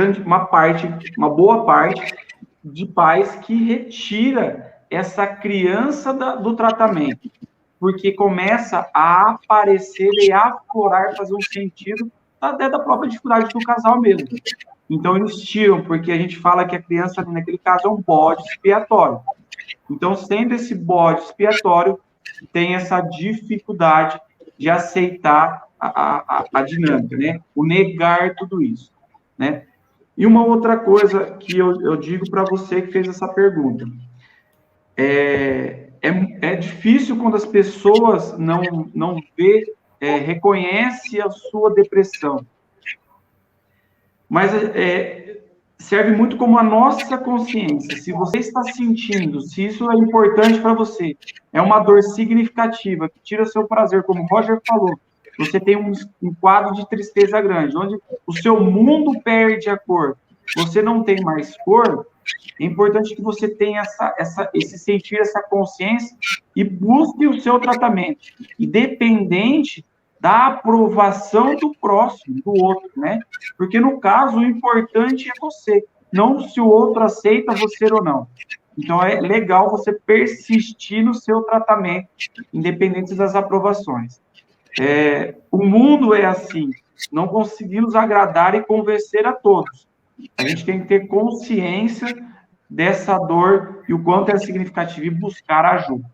boa parte de pais que retira essa criança do tratamento, porque começa a aparecer e a aflorar, fazer um sentido até da própria dificuldade do casal mesmo. Então, eles tiram, porque a gente fala que a criança, naquele caso, é um bode expiatório. Então, sendo esse bode expiatório, tem essa dificuldade de aceitar a dinâmica, né? O negar tudo isso, né? E uma outra coisa que eu digo para você que fez essa pergunta, é difícil quando as pessoas não reconhecem a sua depressão. Mas serve muito como a nossa consciência. Se você está sentindo, se isso é importante para você, é uma dor significativa, que tira seu prazer, como o Roger falou, você tem um quadro de tristeza grande, onde o seu mundo perde a cor, você não tem mais cor, é importante que você tenha esse sentir, essa consciência e busque o seu tratamento, independente da aprovação do próximo, do outro, né? Porque, no caso, o importante é você, não se o outro aceita você ou não. Então, é legal você persistir no seu tratamento, independente das aprovações. O mundo é assim, não conseguimos agradar e convencer a todos. A gente tem que ter consciência dessa dor e o quanto é significativo e buscar ajuda.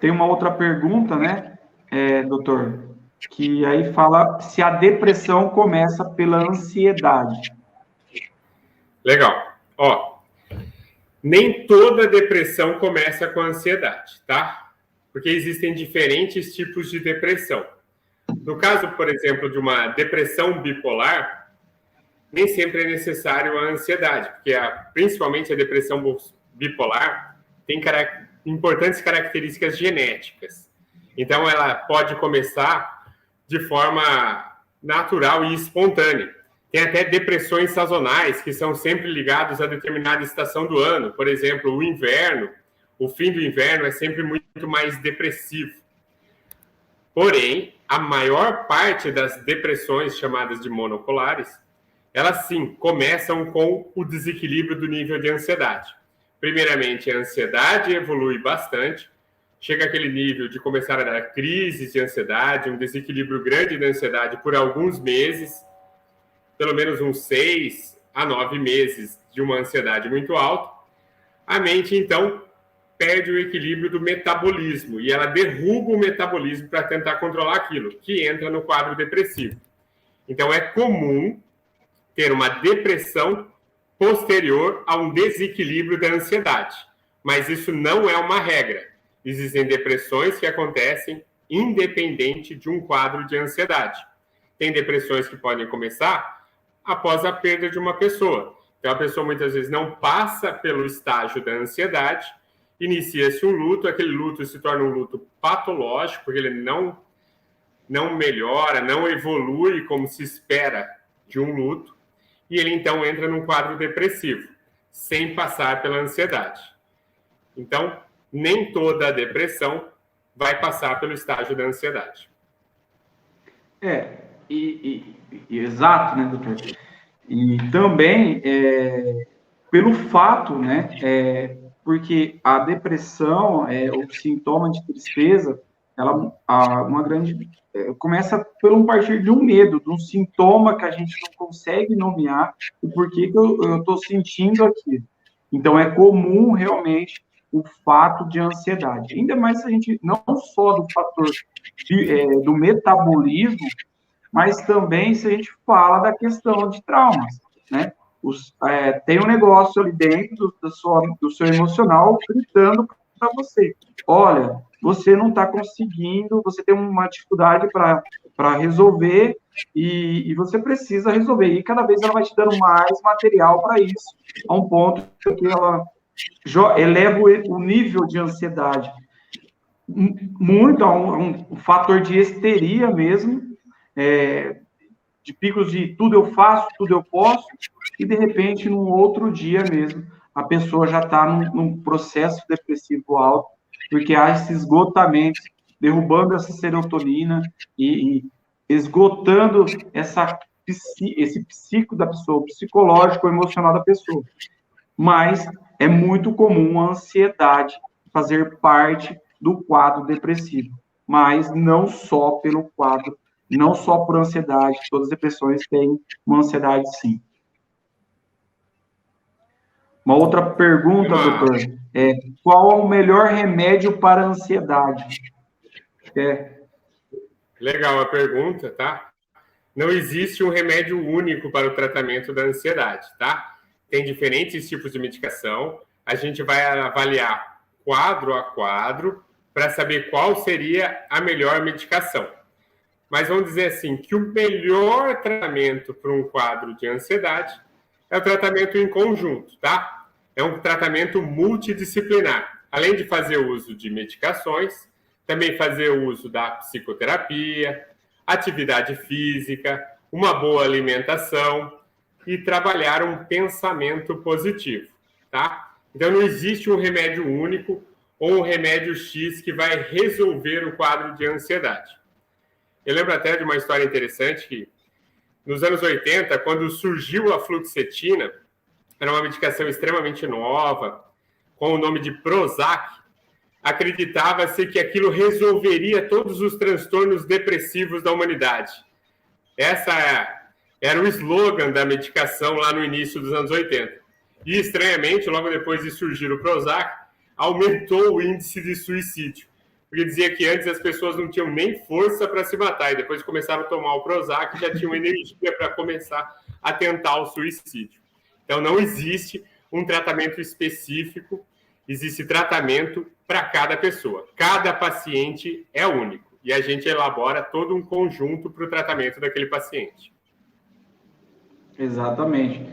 Tem uma outra pergunta, né, doutor, que aí fala se a depressão começa pela ansiedade. Legal. Ó, nem toda depressão começa com ansiedade, tá? Porque existem diferentes tipos de depressão. No caso, por exemplo, de uma depressão bipolar, nem sempre é necessário a ansiedade, porque principalmente a depressão bipolar tem importantes características genéticas. Então, ela pode começar de forma natural e espontânea. Tem até depressões sazonais, que são sempre ligadas a determinada estação do ano. Por exemplo, o inverno, o fim do inverno é sempre muito mais depressivo. Porém, a maior parte das depressões chamadas de monopolares, elas sim começam com o desequilíbrio do nível de ansiedade. Primeiramente, a ansiedade evolui bastante, chega àquele nível de começar a dar crises de ansiedade, um desequilíbrio grande de ansiedade por alguns meses, pelo menos uns 6 a 9 meses de uma ansiedade muito alta. A mente, então, perde o equilíbrio do metabolismo e ela derruba o metabolismo para tentar controlar aquilo, que entra no quadro depressivo. Então, é comum ter uma depressão posterior a um desequilíbrio da ansiedade, mas isso não é uma regra. Existem depressões que acontecem independente de um quadro de ansiedade. Tem depressões que podem começar após a perda de uma pessoa. Então, a pessoa muitas vezes não passa pelo estágio da ansiedade, inicia-se um luto, aquele luto se torna um luto patológico, porque ele não melhora, não evolui como se espera de um luto, e ele então entra num quadro depressivo, sem passar pela ansiedade. Então, nem toda a depressão vai passar pelo estágio da ansiedade. Exato, né, doutor? E também, pelo fato, né, porque a depressão, o sintoma de tristeza, começa pelo partir de um medo, de um sintoma que a gente não consegue nomear o porquê que eu estou sentindo aquilo. Então, é comum, realmente, o fato de ansiedade. Ainda mais se a gente, não só do fator do metabolismo, mas também se a gente fala da questão de traumas, né? Tem um negócio ali dentro do seu emocional gritando para você, olha, você não está conseguindo, você tem uma dificuldade para resolver e você precisa resolver. E cada vez ela vai te dando mais material para isso, a um ponto que ela eleva o nível de ansiedade muito a um fator de histeria mesmo, de picos de tudo eu faço, tudo eu posso, e de repente, num outro dia mesmo, a pessoa já está num processo depressivo alto, porque há esse esgotamento, derrubando essa serotonina e esgotando esse psico da pessoa, o psicológico, o emocional da pessoa. Mas é muito comum a ansiedade fazer parte do quadro depressivo, mas não só pelo quadro, não só por ansiedade, todas as depressões têm uma ansiedade, sim. Uma outra pergunta, doutor, qual é o melhor remédio para a ansiedade? Legal a pergunta, tá? Não existe um remédio único para o tratamento da ansiedade, tá? Tem diferentes tipos de medicação, a gente vai avaliar quadro a quadro para saber qual seria a melhor medicação. Mas vamos dizer assim, que o melhor tratamento para um quadro de ansiedade é o tratamento em conjunto, tá? É um tratamento multidisciplinar. Além de fazer uso de medicações, também fazer uso da psicoterapia, atividade física, uma boa alimentação e trabalhar um pensamento positivo, tá? Então, não existe um remédio único ou um remédio X que vai resolver o quadro de ansiedade. Eu lembro até de uma história interessante que, nos anos 80, quando surgiu a fluoxetina, era uma medicação extremamente nova, com o nome de Prozac, acreditava-se que aquilo resolveria todos os transtornos depressivos da humanidade. Essa era o slogan da medicação lá no início dos anos 80. E, estranhamente, logo depois de surgir o Prozac, aumentou o índice de suicídio. Porque dizia que antes as pessoas não tinham nem força para se matar, e depois começaram a tomar o Prozac e já tinham energia para começar a tentar o suicídio. Então, não existe um tratamento específico, existe tratamento para cada pessoa. Cada paciente é único, e a gente elabora todo um conjunto para o tratamento daquele paciente. Exatamente.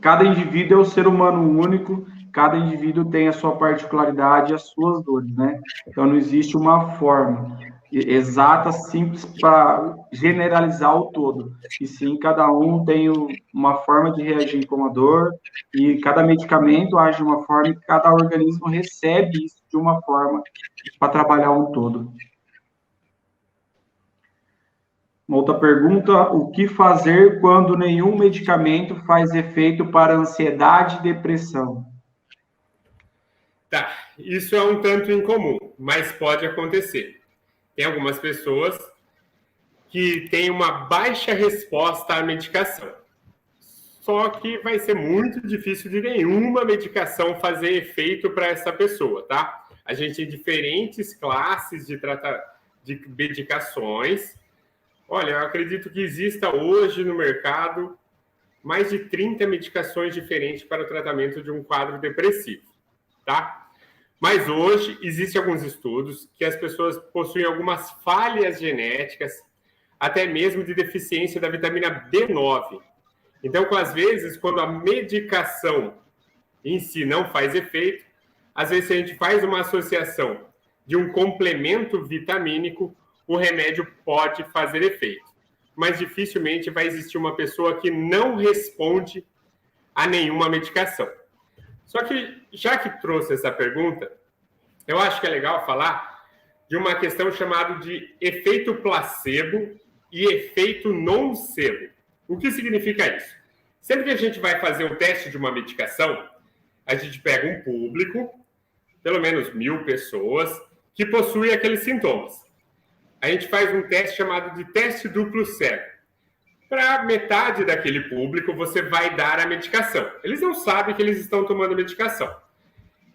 Cada indivíduo é um ser humano único, cada indivíduo tem a sua particularidade e as suas dores, né? Então, não existe uma forma exata, simples, para generalizar o todo. E sim, cada um tem uma forma de reagir com a dor, e cada medicamento age de uma forma, e cada organismo recebe isso de uma forma para trabalhar um todo. Uma outra pergunta: o que fazer quando nenhum medicamento faz efeito para ansiedade e depressão? Tá, isso é um tanto incomum, mas pode acontecer. Tem algumas pessoas que têm uma baixa resposta à medicação. Só que vai ser muito difícil de nenhuma medicação fazer efeito para essa pessoa, tá? A gente tem diferentes classes de medicações. Olha, eu acredito que exista hoje no mercado mais de 30 medicações diferentes para o tratamento de um quadro depressivo, tá? Mas hoje existem alguns estudos que as pessoas possuem algumas falhas genéticas, até mesmo de deficiência da vitamina B9. Então, às vezes, quando a medicação em si não faz efeito, às vezes a gente faz uma associação de um complemento vitamínico, o remédio pode fazer efeito. Mas dificilmente vai existir uma pessoa que não responde a nenhuma medicação. Só que, já que trouxe essa pergunta, eu acho que é legal falar de uma questão chamada de efeito placebo e efeito nocebo. O que significa isso? Sempre que a gente vai fazer um teste de uma medicação, a gente pega um público, pelo menos 1.000 pessoas, que possuem aqueles sintomas. A gente faz um teste chamado de teste duplo cego. Para metade daquele público, você vai dar a medicação. Eles não sabem que eles estão tomando medicação.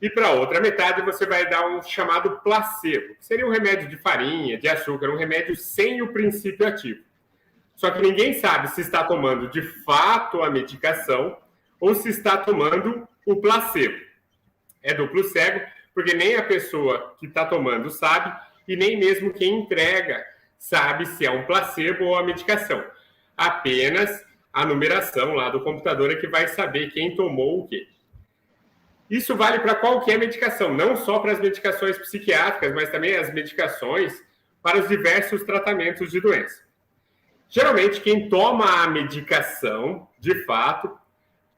E para a outra metade, você vai dar um chamado placebo, que seria um remédio de farinha, de açúcar, um remédio sem o princípio ativo. Só que ninguém sabe se está tomando de fato a medicação ou se está tomando o placebo. É duplo cego, porque nem a pessoa que está tomando sabe e nem mesmo quem entrega sabe se é um placebo ou a medicação. Apenas a numeração lá do computador é que vai saber quem tomou o quê. Isso vale para qualquer medicação, não só para as medicações psiquiátricas, mas também as medicações para os diversos tratamentos de doença. Geralmente, quem toma a medicação, de fato,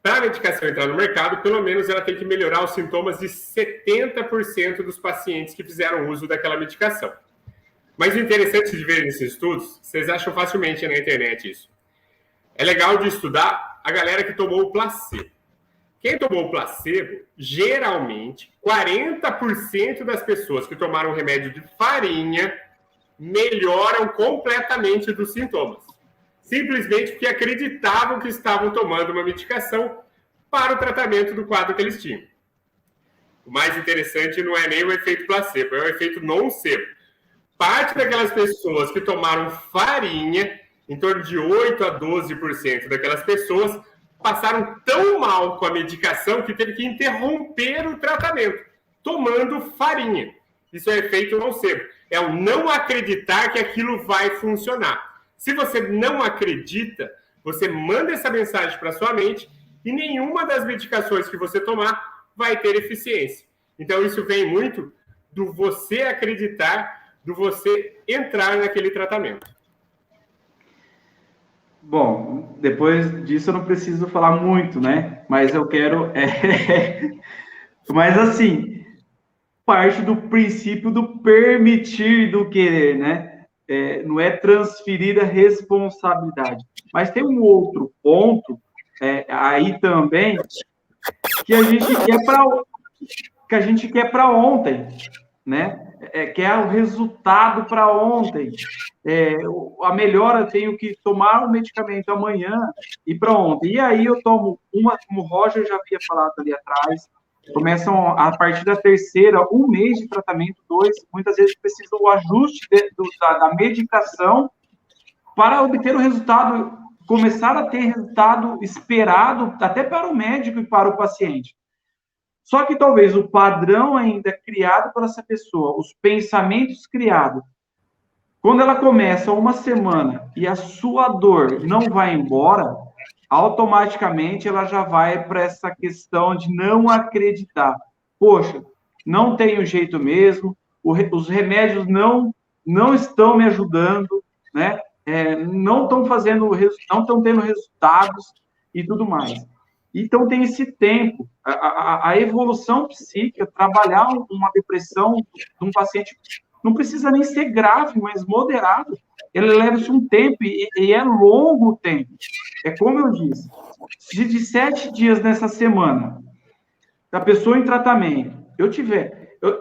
para a medicação entrar no mercado, pelo menos ela tem que melhorar os sintomas de 70% dos pacientes que fizeram uso daquela medicação. Mas o interessante de ver nesses estudos, vocês acham facilmente na internet isso. É legal de estudar a galera que tomou o placebo. Quem tomou o placebo, geralmente, 40% das pessoas que tomaram o remédio de farinha melhoram completamente dos sintomas. Simplesmente porque acreditavam que estavam tomando uma medicação para o tratamento do quadro que eles tinham. O mais interessante não é nem o efeito placebo, é o efeito nocebo. Parte daquelas pessoas que tomaram farinha, em torno de 8 a 12% daquelas pessoas, passaram tão mal com a medicação que teve que interromper o tratamento, tomando farinha. Isso é efeito nocebo. É o não acreditar que aquilo vai funcionar. Se você não acredita, você manda essa mensagem para sua mente e nenhuma das medicações que você tomar vai ter eficiência. Então, isso vem muito do você acreditar, do você entrar naquele tratamento. Bom, depois disso eu não preciso falar muito, né? Mas eu quero... Mas, assim, parte do princípio do permitir do querer, né? Não é transferir a responsabilidade. Mas tem um outro ponto aí também que a gente quer para ontem, né? Quer o resultado para ontem. A melhora, eu tenho que tomar o medicamento amanhã e para ontem. E aí eu tomo uma, como o Roger já havia falado ali atrás, começam a partir da terceira, 1 mês de tratamento, 2, muitas vezes precisa o ajuste da medicação para obter o resultado, começar a ter resultado esperado até para o médico e para o paciente. Só que talvez o padrão ainda criado por essa pessoa, os pensamentos criados, quando ela começa uma semana e a sua dor não vai embora, automaticamente ela já vai para essa questão de não acreditar. Poxa, não tenho jeito mesmo, os remédios não estão me ajudando, né? Não estão tendo resultados e tudo mais. Então tem esse tempo. A evolução psíquica, trabalhar uma depressão de um paciente não precisa nem ser grave, mas moderado. Ele leva-se um tempo e é longo o tempo. É como eu disse, se de 7 dias nessa semana, a pessoa em tratamento,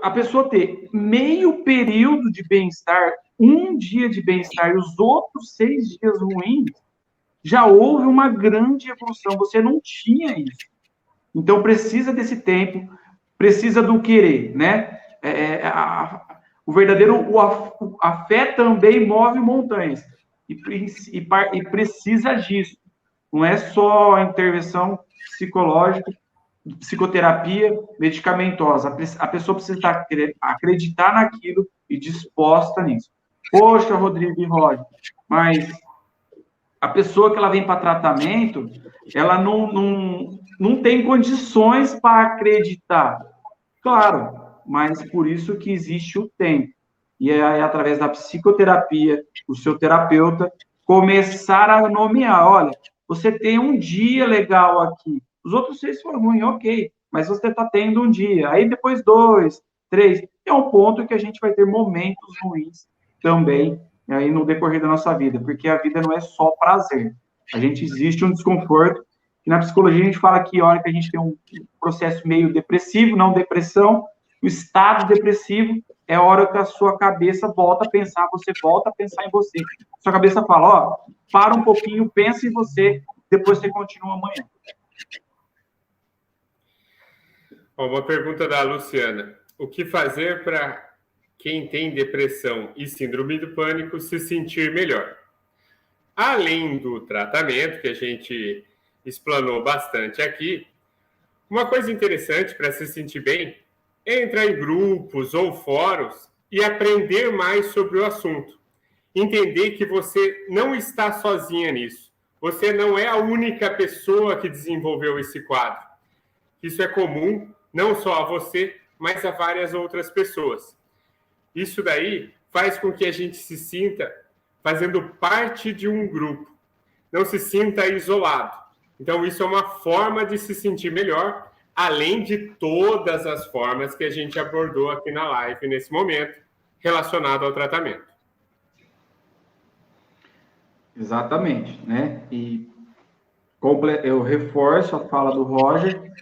a pessoa ter meio período de bem-estar, 1 dia de bem-estar e os outros 6 dias ruins, já houve uma grande evolução. Você não tinha isso. Então, precisa desse tempo, precisa do querer, né? O verdadeiro, a fé também move montanhas. E precisa disso. Não é só a intervenção psicológica, psicoterapia medicamentosa. A pessoa precisa acreditar naquilo e disposta nisso. Poxa, Rodrigo e Roger, mas a pessoa que ela vem para tratamento, ela não tem condições para acreditar. Claro, mas por isso que existe o tempo. E é através da psicoterapia, o seu terapeuta começar a nomear, olha, você tem um dia legal aqui, os outros 6 foram ruins, ok, mas você está tendo um dia, aí depois 2, 3, é um ponto que a gente vai ter momentos ruins também, aí no decorrer da nossa vida, porque a vida não é só prazer, existe um desconforto, que na psicologia a gente fala que a hora que a gente tem um processo meio depressivo, não depressão, o estado depressivo é a hora que a sua cabeça volta a pensar, você volta a pensar em você. Sua cabeça fala, ó, para um pouquinho, pensa em você, depois você continua amanhã. Uma pergunta da Luciana. O que fazer para quem tem depressão e síndrome do pânico se sentir melhor? Além do tratamento, que a gente explanou bastante aqui, uma coisa interessante para se sentir bem é entrar em grupos ou fóruns e aprender mais sobre o assunto. Entender que você não está sozinha nisso. Você não é a única pessoa que desenvolveu esse quadro. Isso é comum, não só a você, mas a várias outras pessoas. Isso daí faz com que a gente se sinta fazendo parte de um grupo. Não se sinta isolado. Então, isso é uma forma de se sentir melhor, além de todas as formas que a gente abordou aqui na live nesse momento, relacionado ao tratamento. Exatamente, né? E eu reforço a fala do Roger.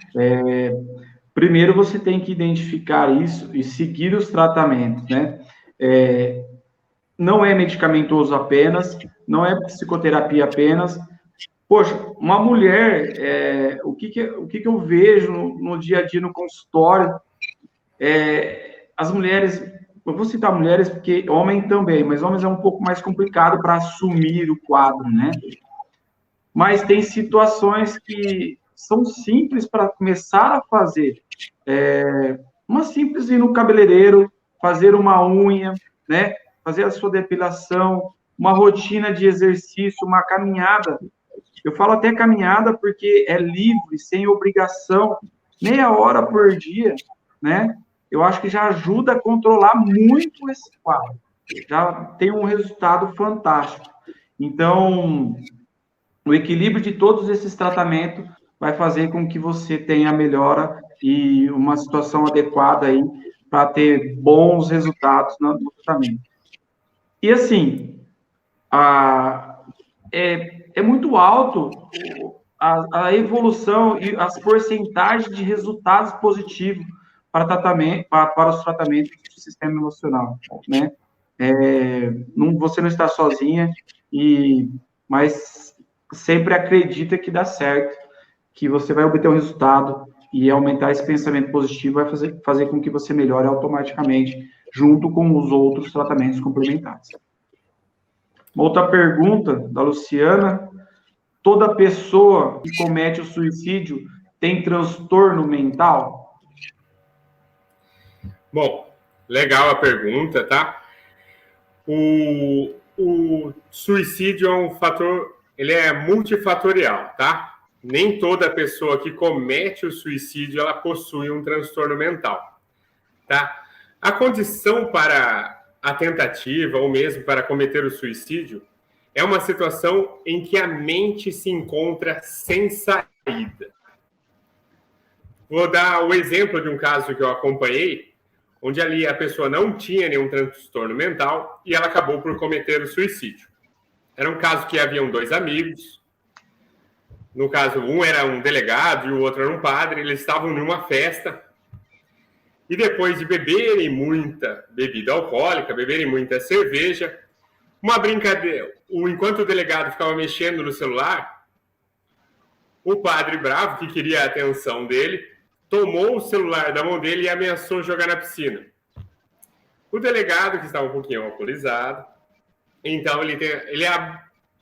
Primeiro, você tem que identificar isso e seguir os tratamentos, né? Não é medicamentoso apenas, não é psicoterapia apenas. Poxa, uma mulher, o que eu vejo no dia a dia no consultório, as mulheres, eu vou citar mulheres porque homem também, mas homens é um pouco mais complicado para assumir o quadro, né? Mas tem situações que são simples para começar a fazer. Uma simples ir no cabeleireiro, fazer uma unha, né? Fazer a sua depilação, uma rotina de exercício, uma caminhada. Eu falo até caminhada porque é livre, sem obrigação, meia hora por dia, né? eu acho que já ajuda a controlar muito esse quadro. Já tem um resultado fantástico. Então, o equilíbrio de todos esses tratamentos vai fazer com que você tenha melhora e uma situação adequada aí para ter bons resultados no tratamento. E assim, é muito alto a evolução e as porcentagens de resultados positivos para os tratamentos do sistema emocional, né? Você não está sozinha, mas sempre acredita que dá certo, que você vai obter um resultado e aumentar esse pensamento positivo vai fazer com que você melhore automaticamente, junto com os outros tratamentos complementares. Uma outra pergunta da Luciana: toda pessoa que comete o suicídio tem transtorno mental? Bom, legal a pergunta, tá? O suicídio é um fator, ele é multifatorial, tá? Nem toda pessoa que comete o suicídio, ela possui um transtorno mental, tá? A condição para a tentativa, ou mesmo para cometer o suicídio, é uma situação em que a mente se encontra sem saída. Vou dar o exemplo de um caso que eu acompanhei, onde ali a pessoa não tinha nenhum transtorno mental e ela acabou por cometer o suicídio. Era um caso que haviam 2 amigos. No caso, um era um delegado e o outro era um padre. Eles estavam numa festa. E depois de beberem muita bebida alcoólica, beberem muita cerveja, uma brincadeira. Enquanto o delegado ficava mexendo no celular, o padre bravo, que queria a atenção dele, tomou o celular da mão dele e ameaçou jogar na piscina. O delegado, que estava um pouquinho alcoolizado, então ele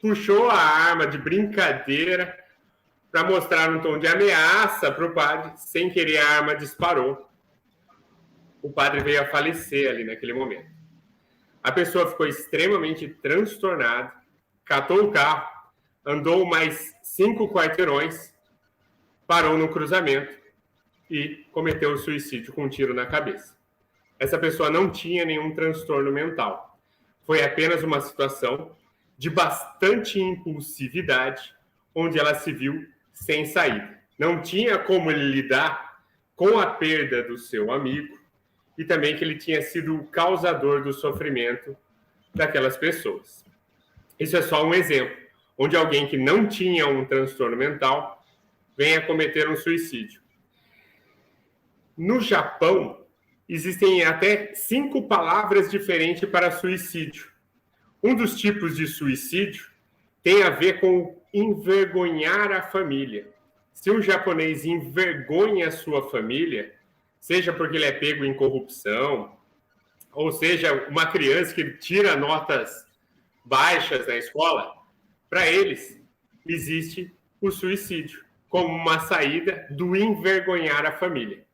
puxou a arma de brincadeira para mostrar um tom de ameaça para o padre. Sem querer, a arma disparou. O padre veio a falecer ali naquele momento. A pessoa ficou extremamente transtornada, catou o carro, andou mais 5 quarteirões, parou no cruzamento e cometeu o suicídio com um tiro na cabeça. Essa pessoa não tinha nenhum transtorno mental. Foi apenas uma situação de bastante impulsividade, onde ela se viu sem saída. Não tinha como ele lidar com a perda do seu amigo e também que ele tinha sido o causador do sofrimento daquelas pessoas. Isso é só um exemplo, onde alguém que não tinha um transtorno mental vem a cometer um suicídio. No Japão, existem até 5 palavras diferentes para suicídio. Um dos tipos de suicídio tem a ver com envergonhar a família. Se um japonês envergonha a sua família, seja porque ele é pego em corrupção, ou seja, uma criança que tira notas baixas na escola, para eles existe o suicídio como uma saída do envergonhar a família.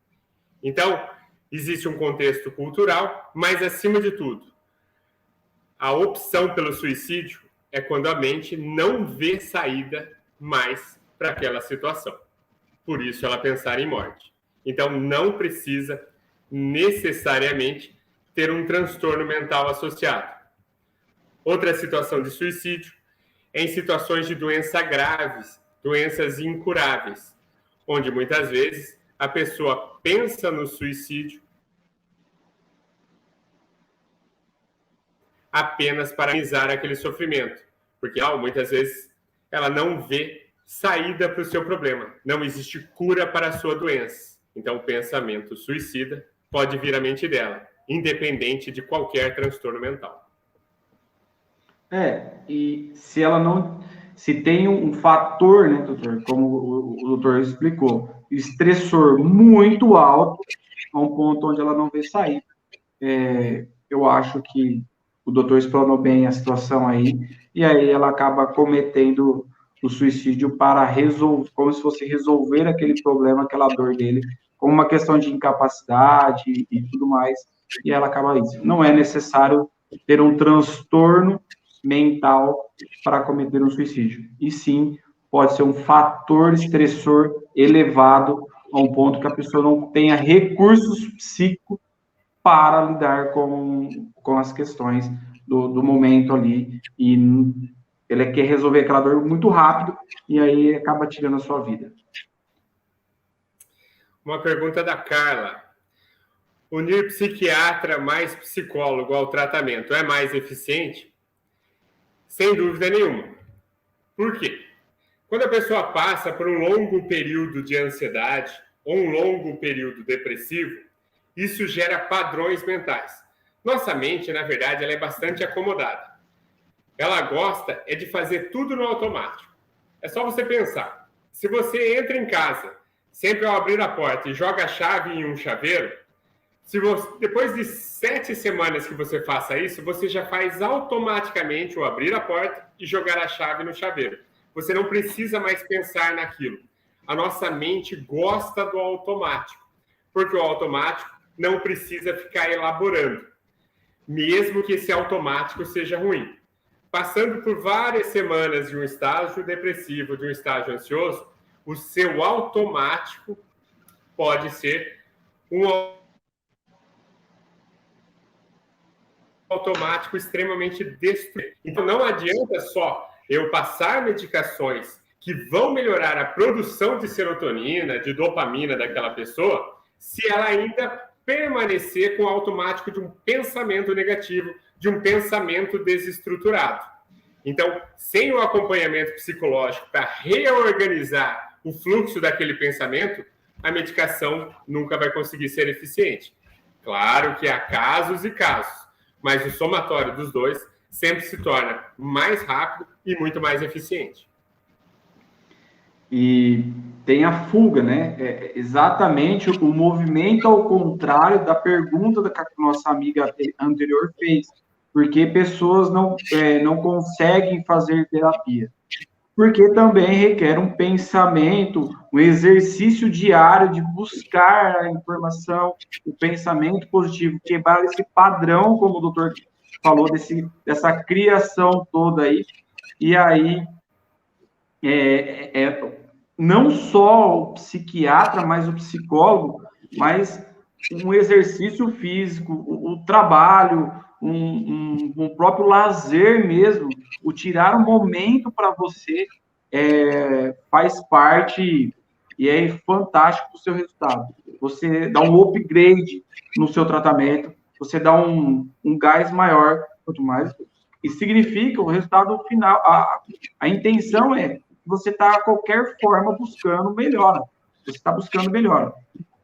Então, existe um contexto cultural, mas, acima de tudo, a opção pelo suicídio é quando a mente não vê saída mais para aquela situação. Por isso, ela pensar em morte. Então, não precisa necessariamente ter um transtorno mental associado. Outra situação de suicídio é em situações de doença graves, doenças incuráveis, onde, muitas vezes, a pessoa pensa no suicídio apenas para amenizar aquele sofrimento, porque muitas vezes ela não vê saída para o seu problema, não existe cura para a sua doença. Então, o pensamento suicida pode vir à mente dela, independente de qualquer transtorno mental. E se tem um fator, né, doutor, como o doutor explicou, estressor muito alto, a um ponto onde ela não vê saída. Eu acho que o doutor explanou bem a situação aí, e aí ela acaba cometendo o suicídio para resolver, como se fosse resolver aquele problema, aquela dor dele, como uma questão de incapacidade e tudo mais, e ela acaba isso. Não é necessário ter um transtorno mental para cometer um suicídio, e sim, pode ser um fator estressor elevado a um ponto que a pessoa não tenha recursos psíquicos para lidar com as questões do momento ali, e ele quer resolver aquela dor muito rápido, e aí acaba tirando a sua vida. Uma pergunta da Carla. Unir psiquiatra mais psicólogo ao tratamento é mais eficiente? Sem dúvida nenhuma. Por quê? Quando a pessoa passa por um longo período de ansiedade ou um longo período depressivo, isso gera padrões mentais. Nossa mente, na verdade, ela é bastante acomodada. Ela gosta de fazer tudo no automático. É só você pensar. Se você entra em casa, sempre ao abrir a porta e joga a chave em um chaveiro, depois de 7 semanas que você faça isso, você já faz automaticamente o abrir a porta e jogar a chave no chaveiro. Você não precisa mais pensar naquilo. A nossa mente gosta do automático, porque o automático não precisa ficar elaborando, mesmo que esse automático seja ruim. Passando por várias semanas de um estágio depressivo, de um estágio ansioso, o seu automático pode ser um automático extremamente destrutivo. Então, não adianta só eu passar medicações que vão melhorar a produção de serotonina, de dopamina daquela pessoa, se ela ainda permanecer com o automático de um pensamento negativo, de um pensamento desestruturado. Então, sem o acompanhamento psicológico para reorganizar o fluxo daquele pensamento, a medicação nunca vai conseguir ser eficiente. Claro que há casos e casos, mas o somatório dos dois sempre se torna mais rápido e muito mais eficiente. E tem a fuga, né? É exatamente o movimento ao contrário da pergunta que a nossa amiga anterior fez. Porque pessoas não conseguem fazer terapia. Porque também requer um pensamento, um exercício diário de buscar a informação, o pensamento positivo, quebrar esse padrão, como o doutor falou, dessa criação toda aí. E aí, não só o psiquiatra, mas o psicólogo, mas um exercício físico, o trabalho, um próprio lazer mesmo, o tirar um momento para você faz parte e é fantástico para o seu resultado. Você dá um upgrade no seu tratamento, você dá um gás maior, quanto mais, e significa o resultado final. A intenção é que você está, de qualquer forma, buscando melhora. Você está buscando melhora.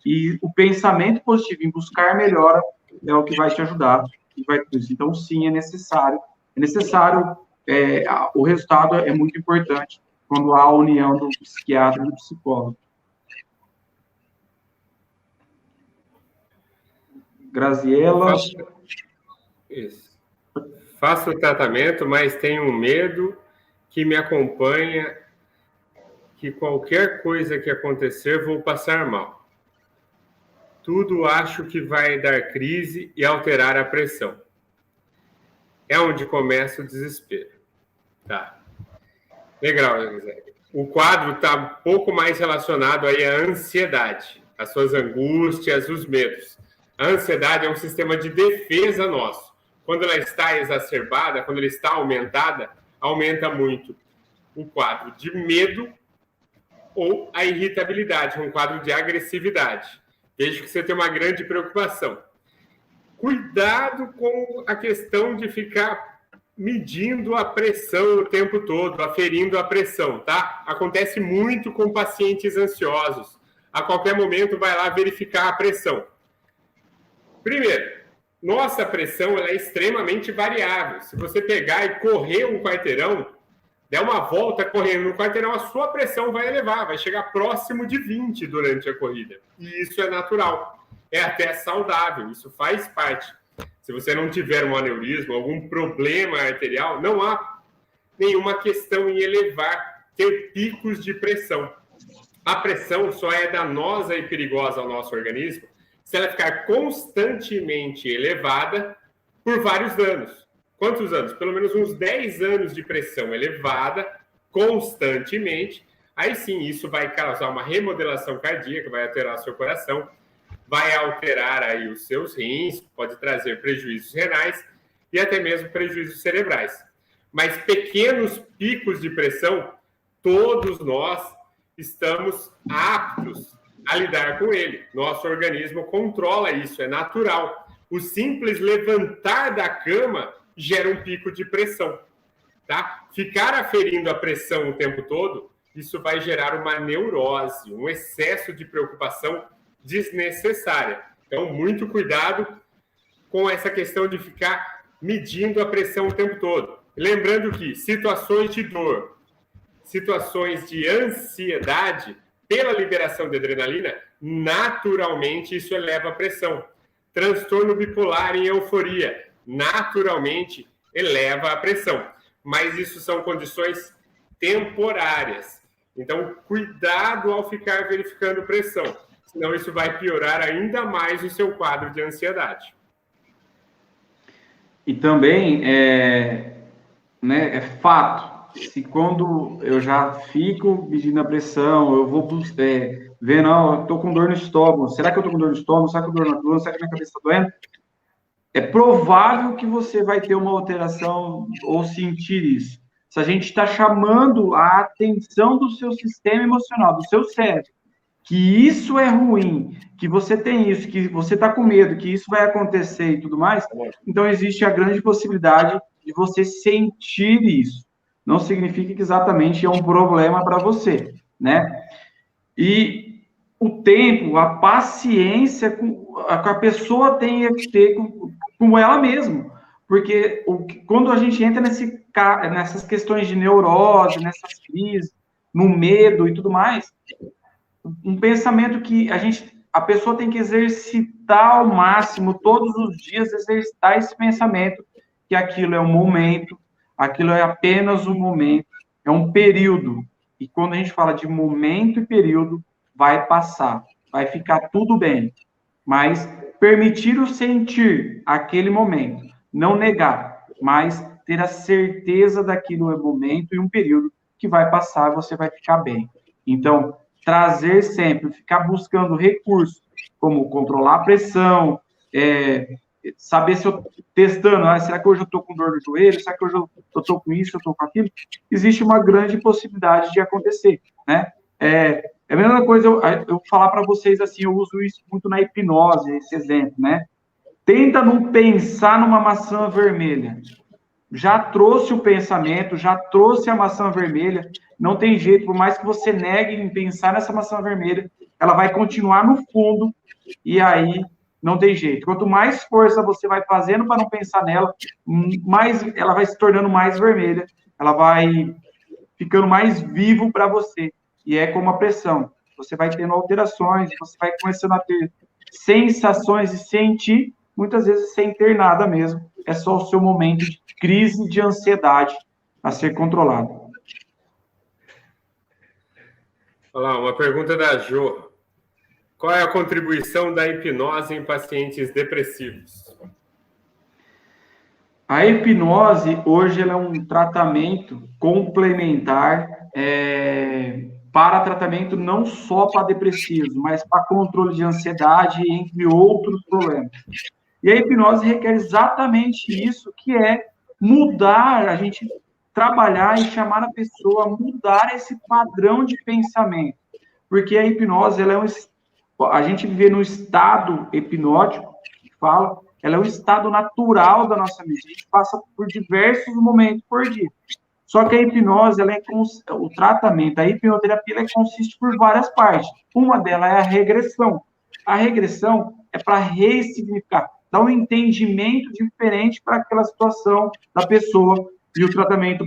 E o pensamento positivo em buscar melhora é o que vai te ajudar. Então, sim, é necessário. O resultado é muito importante quando há a união do psiquiatra e do psicólogo. Graziela. Isso. Faço o tratamento, mas tenho um medo que me acompanha, que qualquer coisa que acontecer, vou passar mal. Tudo acho que vai dar crise e alterar a pressão. É onde começa o desespero. Tá. Legal, José. O quadro está um pouco mais relacionado aí à ansiedade, às suas angústias, os medos. A ansiedade é um sistema de defesa nosso. Quando ela está exacerbada, quando ela está aumentada, aumenta muito o quadro de medo ou a irritabilidade, um quadro de agressividade. Desde que você tem uma grande preocupação. Cuidado com a questão de ficar medindo a pressão o tempo todo, aferindo a pressão, tá? Acontece muito com pacientes ansiosos. A qualquer momento vai lá verificar a pressão. Primeiro, nossa pressão ela é extremamente variável. Se você pegar e correr um quarteirão, der uma volta correndo no quarteirão, a sua pressão vai elevar, vai chegar próximo de 20 durante a corrida. E isso é natural. É até saudável, isso faz parte. Se você não tiver um aneurisma, algum problema arterial, não há nenhuma questão em ter picos de pressão. A pressão só é danosa e perigosa ao nosso organismo se ela ficar constantemente elevada por vários anos. Quantos anos? Pelo menos uns 10 anos de pressão elevada constantemente. aí sim isso vai causar uma remodelação cardíaca, vai alterar o seu coração, vai alterar aí os seus rins, pode trazer prejuízos renais e até mesmo prejuízos cerebrais. Mas pequenos picos de pressão, todos nós estamos aptos a lidar com ele. Nosso organismo controla isso, é natural. O simples levantar da cama gera um pico de pressão, tá? Ficar aferindo a pressão o tempo todo, isso vai gerar uma neurose, um excesso de preocupação desnecessária. Então, muito cuidado com essa questão de ficar medindo a pressão o tempo todo. Lembrando que situações de dor, situações de ansiedade, pela liberação de adrenalina, naturalmente isso eleva a pressão. Transtorno bipolar em euforia, naturalmente eleva a pressão. Mas isso são condições temporárias. Então, cuidado ao ficar verificando pressão, senão isso vai piorar ainda mais o seu quadro de ansiedade. E também é fato, se quando eu já fico medindo a pressão, eu vou ver, não, eu estou com dor no estômago, será que eu estou com dor no estômago, será que eu estou com dor na coluna, será que minha cabeça está doendo? É provável que você vai ter uma alteração ou sentir isso. Se a gente está chamando a atenção do seu sistema emocional, do seu cérebro, que isso é ruim, que você tem isso, que você está com medo, que isso vai acontecer e tudo mais, então existe a grande possibilidade de você sentir isso. Não significa que exatamente é um problema para você, né? E o tempo, a paciência que a pessoa tem que ter com ela mesma. Porque quando a gente entra nessas questões de neurose, nessas crises, no medo e tudo mais, um pensamento que a pessoa tem que exercitar ao máximo, todos os dias, exercitar esse pensamento, que aquilo é um momento, aquilo é apenas um momento, é um período. E quando a gente fala de momento e período, vai passar, vai ficar tudo bem. Mas permitir o sentir aquele momento, não negar, mas ter a certeza daquilo é um momento e um período que vai passar, você vai ficar bem. Então, trazer sempre, ficar buscando recursos, como controlar a pressão, saber se eu testando, será que hoje eu estou com dor no joelho, será que hoje eu estou com isso, eu estou com aquilo? Existe uma grande possibilidade de acontecer, né? É a mesma coisa eu falar para vocês assim, eu uso isso muito na hipnose, esse exemplo, né? Tenta não pensar numa maçã vermelha. Já trouxe o pensamento, já trouxe a maçã vermelha, não tem jeito, por mais que você negue em pensar nessa maçã vermelha, ela vai continuar no fundo, e aí não tem jeito. Quanto mais força você vai fazendo para não pensar nela, mais ela vai se tornando mais vermelha, ela vai ficando mais vivo para você. E é como a pressão. Você vai tendo alterações, você vai começando a ter sensações e sentir, muitas vezes sem ter nada mesmo. É só o seu momento de crise de ansiedade a ser controlado. Olha lá, uma pergunta da Jo. Qual é a contribuição da hipnose em pacientes depressivos? A hipnose, hoje, ela é um tratamento complementar para tratamento não só para depressivos, mas para controle de ansiedade, entre outros problemas. E a hipnose requer exatamente isso, que é mudar, a gente trabalhar e chamar a pessoa a mudar esse padrão de pensamento. Porque a hipnose, a gente vive no estado hipnótico, que fala, ela é um estado natural da nossa mente. A gente passa por diversos momentos por dia. Só que a hipnose, o tratamento, a hipnoterapia, ela consiste por várias partes. Uma delas é a regressão. A regressão é para ressignificar, dar um entendimento diferente para aquela situação da pessoa. E o tratamento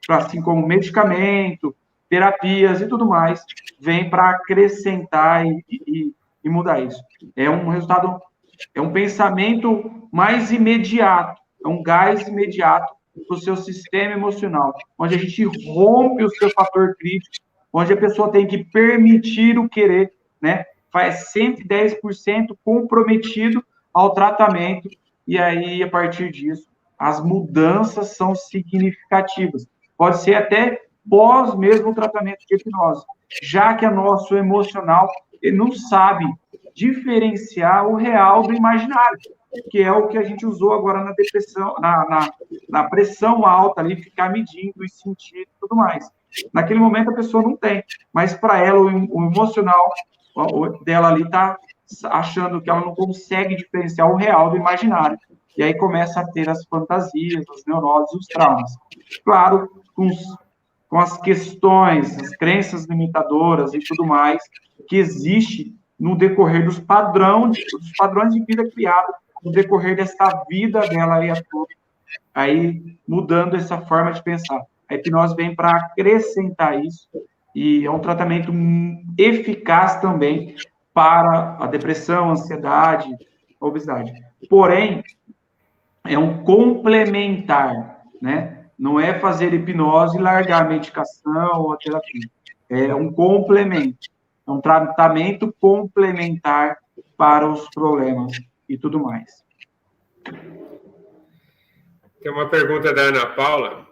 assim como medicamento, terapias e tudo mais, vem para acrescentar e mudar isso. É um resultado, é um pensamento mais imediato, é um gás imediato para o seu sistema emocional, onde a gente rompe o seu fator crítico, onde a pessoa tem que permitir o querer, né? Faz 110% comprometido ao tratamento, e aí, a partir disso, as mudanças são significativas. Pode ser até pós mesmo o tratamento de hipnose, já que o nosso emocional ele não sabe diferenciar o real do imaginário, que é o que a gente usou agora na depressão, na pressão alta ali, ficar medindo e sentir e tudo mais. Naquele momento a pessoa não tem, mas para ela o emocional dela ali está achando que ela não consegue diferenciar o real do imaginário. E aí começa a ter as fantasias, as neuroses, os traumas. Claro, com as questões, as crenças limitadoras e tudo mais que existe no decorrer dos padrões de vida criados no decorrer dessa vida dela aí mudando essa forma de pensar. A hipnose vem para acrescentar isso e é um tratamento eficaz também para a depressão, a ansiedade, a obesidade. Porém, é um complementar, né? Não é fazer hipnose e largar a medicação ou a terapia. É um complemento, é um tratamento complementar para os problemas e tudo mais. Tem uma pergunta da Ana Paula.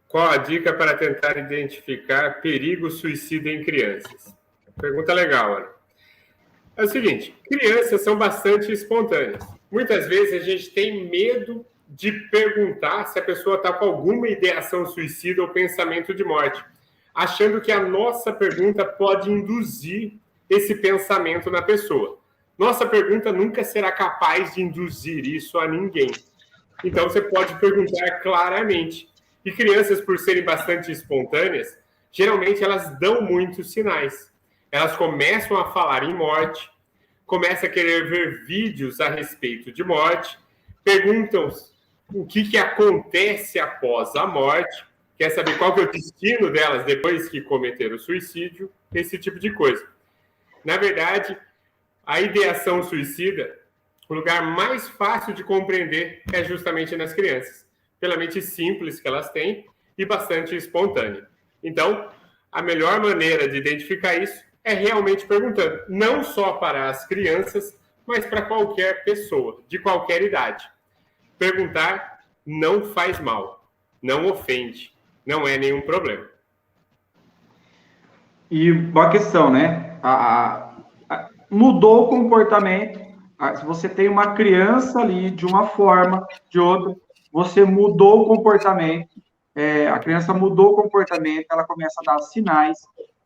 Qual a dica para tentar identificar perigo suicida em crianças? Pergunta legal, Ana. É o seguinte, crianças são bastante espontâneas. Muitas vezes a gente tem medo de perguntar se a pessoa está com alguma ideação suicida ou pensamento de morte, achando que a nossa pergunta pode induzir esse pensamento na pessoa. Nossa pergunta nunca será capaz de induzir isso a ninguém. Então, você pode perguntar claramente. E crianças, por serem bastante espontâneas, geralmente elas dão muitos sinais. Elas começam a falar em morte, começam a querer ver vídeos a respeito de morte, perguntam o que acontece após a morte, quer saber qual que é o destino delas depois que cometeram o suicídio, esse tipo de coisa. Na verdade, a ideação suicida, o lugar mais fácil de compreender é justamente nas crianças, pela mente simples que elas têm e bastante espontânea. Então, a melhor maneira de identificar isso é realmente perguntando, não só para as crianças, mas para qualquer pessoa, de qualquer idade. Perguntar não faz mal, não ofende, não é nenhum problema. E uma questão, né? Mudou o comportamento. Se você tem uma criança ali de uma forma, de outra, você mudou o comportamento, a criança mudou o comportamento, ela começa a dar sinais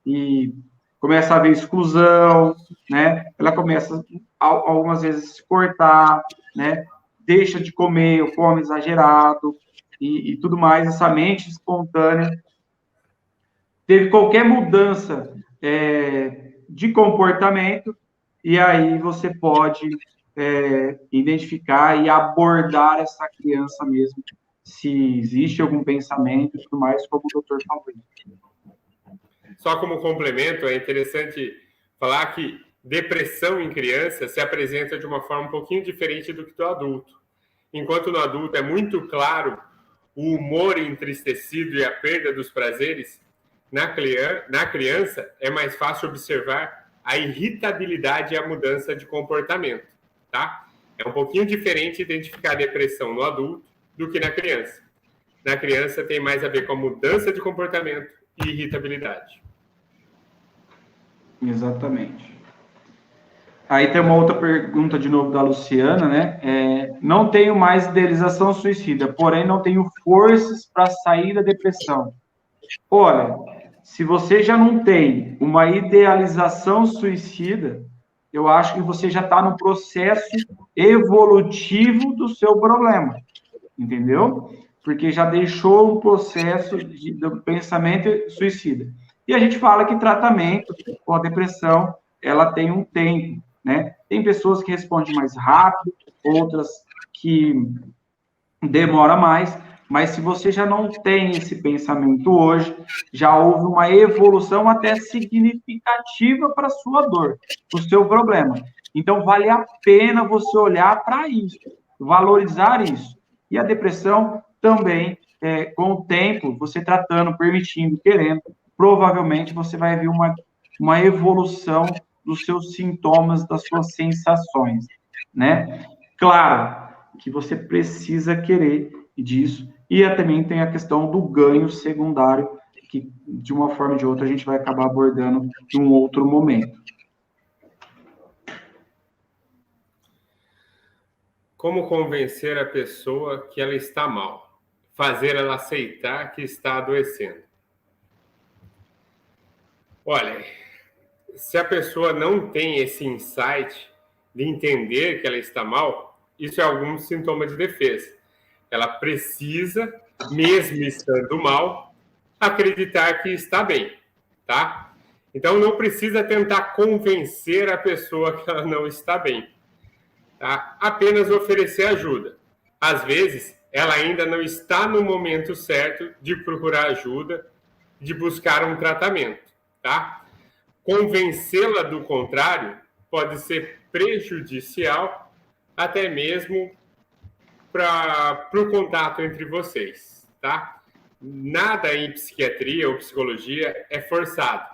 e começa a haver exclusão, né? Ela começa, algumas vezes, se cortar, né? Deixa de comer, ou come exagerado e tudo mais, essa mente espontânea. Teve qualquer mudança de comportamento, e aí você pode identificar e abordar essa criança mesmo, se existe algum pensamento e tudo mais, como o doutor falou. Só como complemento, é interessante falar que depressão em criança se apresenta de uma forma um pouquinho diferente do que do adulto. Enquanto no adulto é muito claro o humor entristecido e a perda dos prazeres, na criança é mais fácil observar a irritabilidade e a mudança de comportamento, tá? É um pouquinho diferente identificar a depressão no adulto do que na criança. Na criança tem mais a ver com a mudança de comportamento e irritabilidade. Exatamente. Aí tem uma outra pergunta de novo da Luciana, né? Não tenho mais idealização suicida, porém não tenho forças para sair da depressão. Olha, se você já não tem uma idealização suicida, eu acho que você já está no processo evolutivo do seu problema, entendeu? Porque já deixou um processo do pensamento suicida. E a gente fala que tratamento com a depressão, ela tem um tempo, né? Tem pessoas que respondem mais rápido, outras que demora mais, mas se você já não tem esse pensamento hoje, já houve uma evolução até significativa para a sua dor, para o seu problema. Então, vale a pena você olhar para isso, valorizar isso. E a depressão também, com o tempo, você tratando, permitindo, querendo, provavelmente você vai ver uma evolução dos seus sintomas, das suas sensações, né? Claro que você precisa querer disso. E também tem a questão do ganho secundário que de uma forma ou de outra a gente vai acabar abordando em um outro momento. Como convencer a pessoa que ela está mal? Fazer ela aceitar que está adoecendo. Olha, se a pessoa não tem esse insight de entender que ela está mal, isso é algum sintoma de defesa. Ela precisa, mesmo estando mal, acreditar que está bem, tá? Então não precisa tentar convencer a pessoa que ela não está bem, tá? Apenas oferecer ajuda. Às vezes, ela ainda não está no momento certo de procurar ajuda, de buscar um tratamento, tá? Convencê-la do contrário pode ser prejudicial, até mesmo para o contato entre vocês, tá? Nada em psiquiatria ou psicologia é forçado,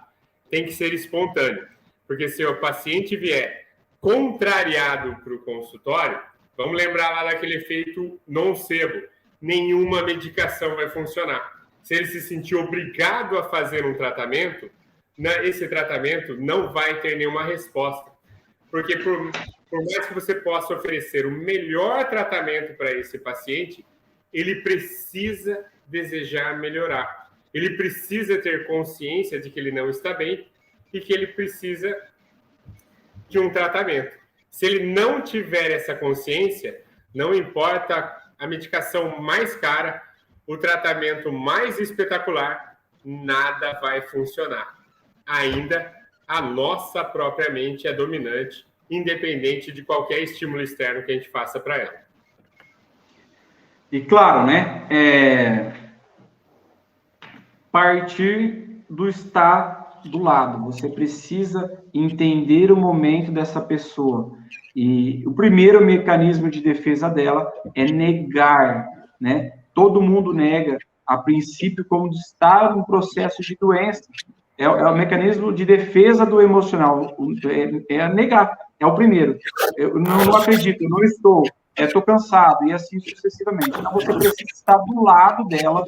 tem que ser espontâneo, porque se o paciente vier contrariado para o consultório, vamos lembrar lá daquele efeito nocebo, nenhuma medicação vai funcionar. Se ele se sentir obrigado a fazer um tratamento, esse tratamento não vai ter nenhuma resposta, porque por mais que você possa oferecer o melhor tratamento para esse paciente, ele precisa desejar melhorar. Ele precisa ter consciência de que ele não está bem e que ele precisa de um tratamento. Se ele não tiver essa consciência, não importa a medicação mais cara, o tratamento mais espetacular, nada vai funcionar. Ainda a nossa própria mente é dominante, independente de qualquer estímulo externo que a gente faça para ela. E claro, né, partir do estar do lado. Você precisa entender o momento dessa pessoa. E o primeiro mecanismo de defesa dela é negar, né? Todo mundo nega, a princípio, como está num processo de doença. É o mecanismo de defesa do emocional, é negar, é o primeiro. Eu não acredito, eu não estou, estou cansado, e assim sucessivamente. Então, você precisa estar do lado dela,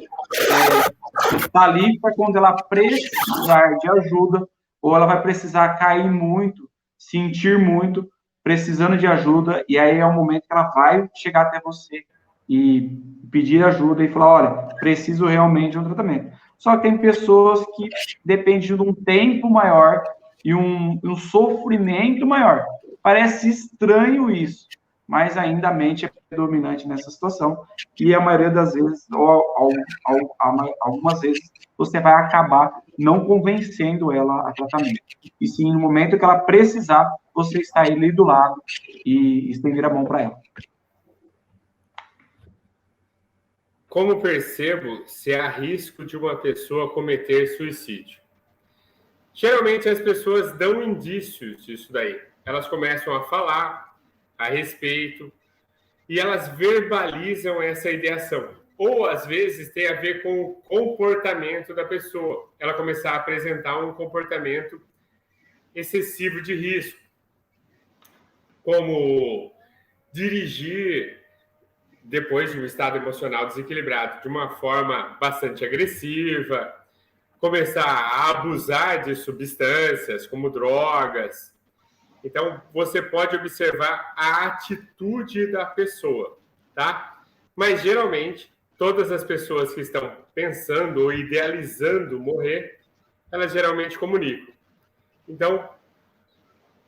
estar ali para quando ela precisar de ajuda, ou ela vai precisar cair muito, sentir muito, precisando de ajuda, e aí é o momento que ela vai chegar até você e pedir ajuda e falar, olha, preciso realmente de um tratamento. Só que tem pessoas que dependem de um tempo maior e um sofrimento maior. Parece estranho isso, mas ainda a mente é dominante nessa situação. E a maioria das vezes, ou algumas vezes, você vai acabar não convencendo ela a tratamento. E sim, no momento que ela precisar, você está ali do lado e estender a mão para ela. Como percebo se há risco de uma pessoa cometer suicídio? Geralmente as pessoas dão indícios disso daí. Elas começam a falar a respeito e elas verbalizam essa ideação. Ou, às vezes, tem a ver com o comportamento da pessoa. Ela começar a apresentar um comportamento excessivo de risco, como dirigir depois de um estado emocional desequilibrado, de uma forma bastante agressiva, começar a abusar de substâncias, como drogas. Então, você pode observar a atitude da pessoa, tá? Mas, geralmente, todas as pessoas que estão pensando ou idealizando morrer, elas geralmente comunicam. Então,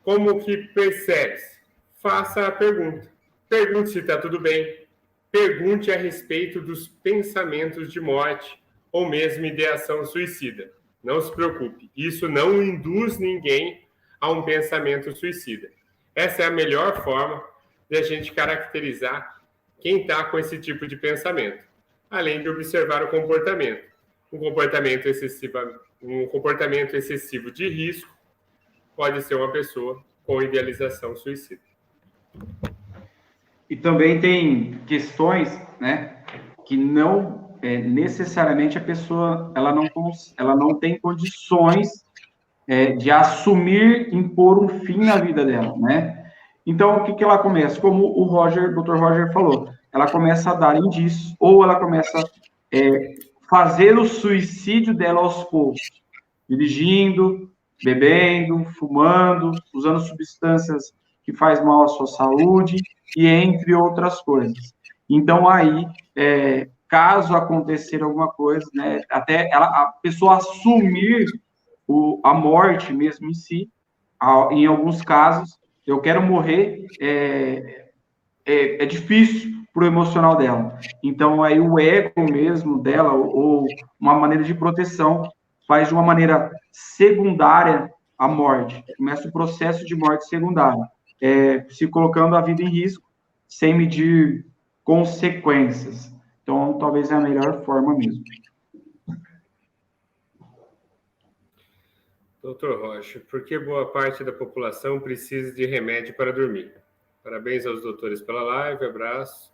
como que percebe-se? Faça a pergunta. Pergunte se está tudo bem. Pergunte a respeito dos pensamentos de morte ou mesmo ideação suicida. Não se preocupe, isso não induz ninguém a um pensamento suicida. Essa é a melhor forma de a gente caracterizar quem está com esse tipo de pensamento, além de observar o comportamento. Um comportamento excessivo de risco pode ser uma pessoa com idealização suicida. E também tem questões, né, que não necessariamente a pessoa ela não tem condições de assumir, impor um fim na vida dela, né? Então, o que ela começa? Como o Dr. Roger falou, ela começa a dar indícios, ou ela começa a fazer o suicídio dela aos poucos, dirigindo, bebendo, fumando, usando substâncias que faz mal à sua saúde e entre outras coisas. Então aí, caso acontecer alguma coisa, né, até a pessoa assumir a morte mesmo em si, em alguns casos, eu quero morrer, é difícil para o emocional dela. Então, aí o ego mesmo dela, ou uma maneira de proteção, faz de uma maneira secundária a morte. Começa o processo de morte secundária, se colocando a vida em risco, sem medir consequências. Então, talvez é a melhor forma mesmo. Doutor Rocha, por que boa parte da população precisa de remédio para dormir? Parabéns aos doutores pela live, abraço.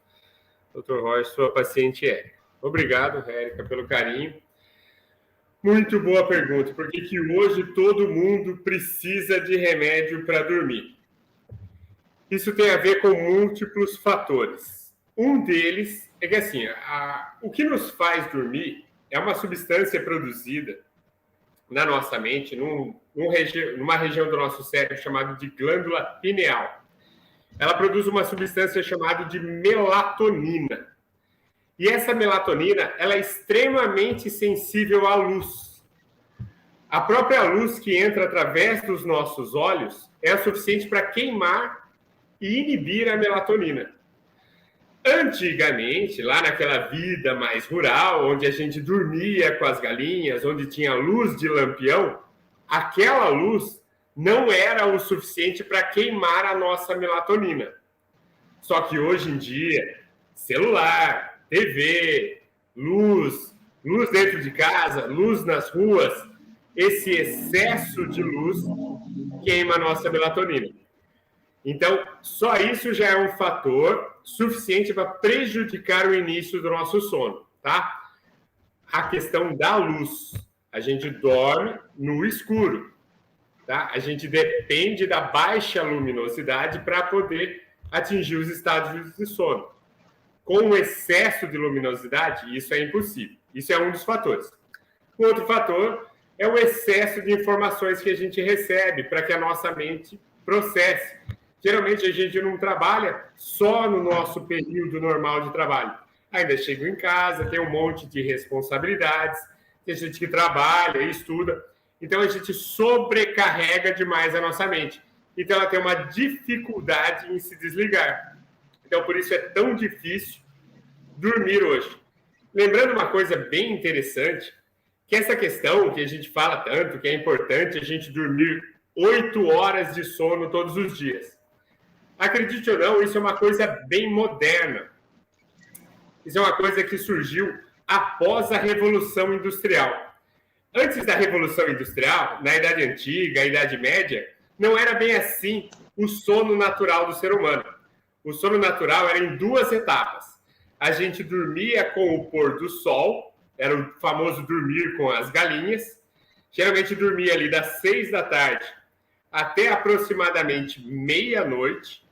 Doutor Rocha, sua paciente Érica. Obrigado, Érica, pelo carinho. Muito boa pergunta. Por que hoje todo mundo precisa de remédio para dormir? Isso tem a ver com múltiplos fatores. Um deles é que, assim, o que nos faz dormir é uma substância produzida na nossa mente, numa região do nosso cérebro chamada de glândula pineal. Ela produz uma substância chamada de melatonina. E essa melatonina, ela é extremamente sensível à luz. A própria luz que entra através dos nossos olhos é o suficiente para queimar e inibir a melatonina. Antigamente, lá naquela vida mais rural, onde a gente dormia com as galinhas, onde tinha luz de lampião, aquela luz não era o suficiente para queimar a nossa melatonina. Só que hoje em dia, celular, TV, luz dentro de casa, luz nas ruas, esse excesso de luz queima a nossa melatonina. Então, só isso já é um fator suficiente para prejudicar o início do nosso sono, tá? A questão da luz. A gente dorme no escuro, tá? A gente depende da baixa luminosidade para poder atingir os estágios de sono. Com o excesso de luminosidade, isso é impossível. Isso é um dos fatores. O outro fator é o excesso de informações que a gente recebe para que a nossa mente processe. Geralmente a gente não trabalha só no nosso período normal de trabalho. Ainda chego em casa, tem um monte de responsabilidades, tem gente que trabalha e estuda. Então a gente sobrecarrega demais a nossa mente. Então ela tem uma dificuldade em se desligar. Então por isso é tão difícil dormir hoje. Lembrando uma coisa bem interessante, que essa questão que a gente fala tanto, que é importante a gente dormir 8 horas de sono todos os dias. Acredite ou não, isso é uma coisa bem moderna. Isso é uma coisa que surgiu após a Revolução Industrial. Antes da Revolução Industrial, na Idade Antiga, a Idade Média, não era bem assim o sono natural do ser humano. O sono natural era em 2 etapas. A gente dormia com o pôr do sol, era o famoso dormir com as galinhas. Geralmente dormia ali das 6 da tarde até aproximadamente meia-noite.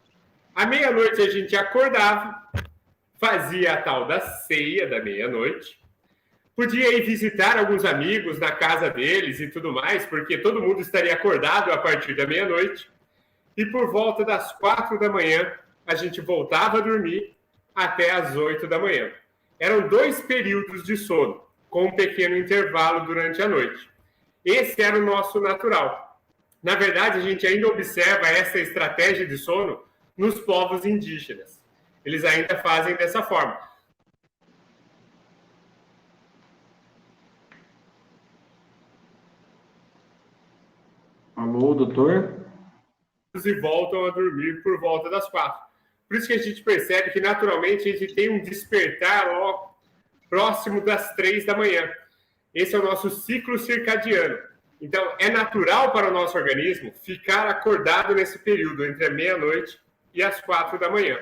À meia-noite a gente acordava, fazia a tal da ceia da meia-noite, podia ir visitar alguns amigos na casa deles e tudo mais, porque todo mundo estaria acordado a partir da meia-noite, e por volta das 4 da manhã a gente voltava a dormir até as 8 da manhã. Eram 2 períodos de sono, com um pequeno intervalo durante a noite. Esse era o nosso natural. Na verdade, a gente ainda observa essa estratégia de sono nos povos indígenas. Eles ainda fazem dessa forma. Alô, doutor? E voltam a dormir por volta das 4. Por isso que a gente percebe que, naturalmente, a gente tem um despertar logo próximo das 3 da manhã. Esse é o nosso ciclo circadiano. Então, é natural para o nosso organismo ficar acordado nesse período, entre a meia-noite e as 4 da manhã.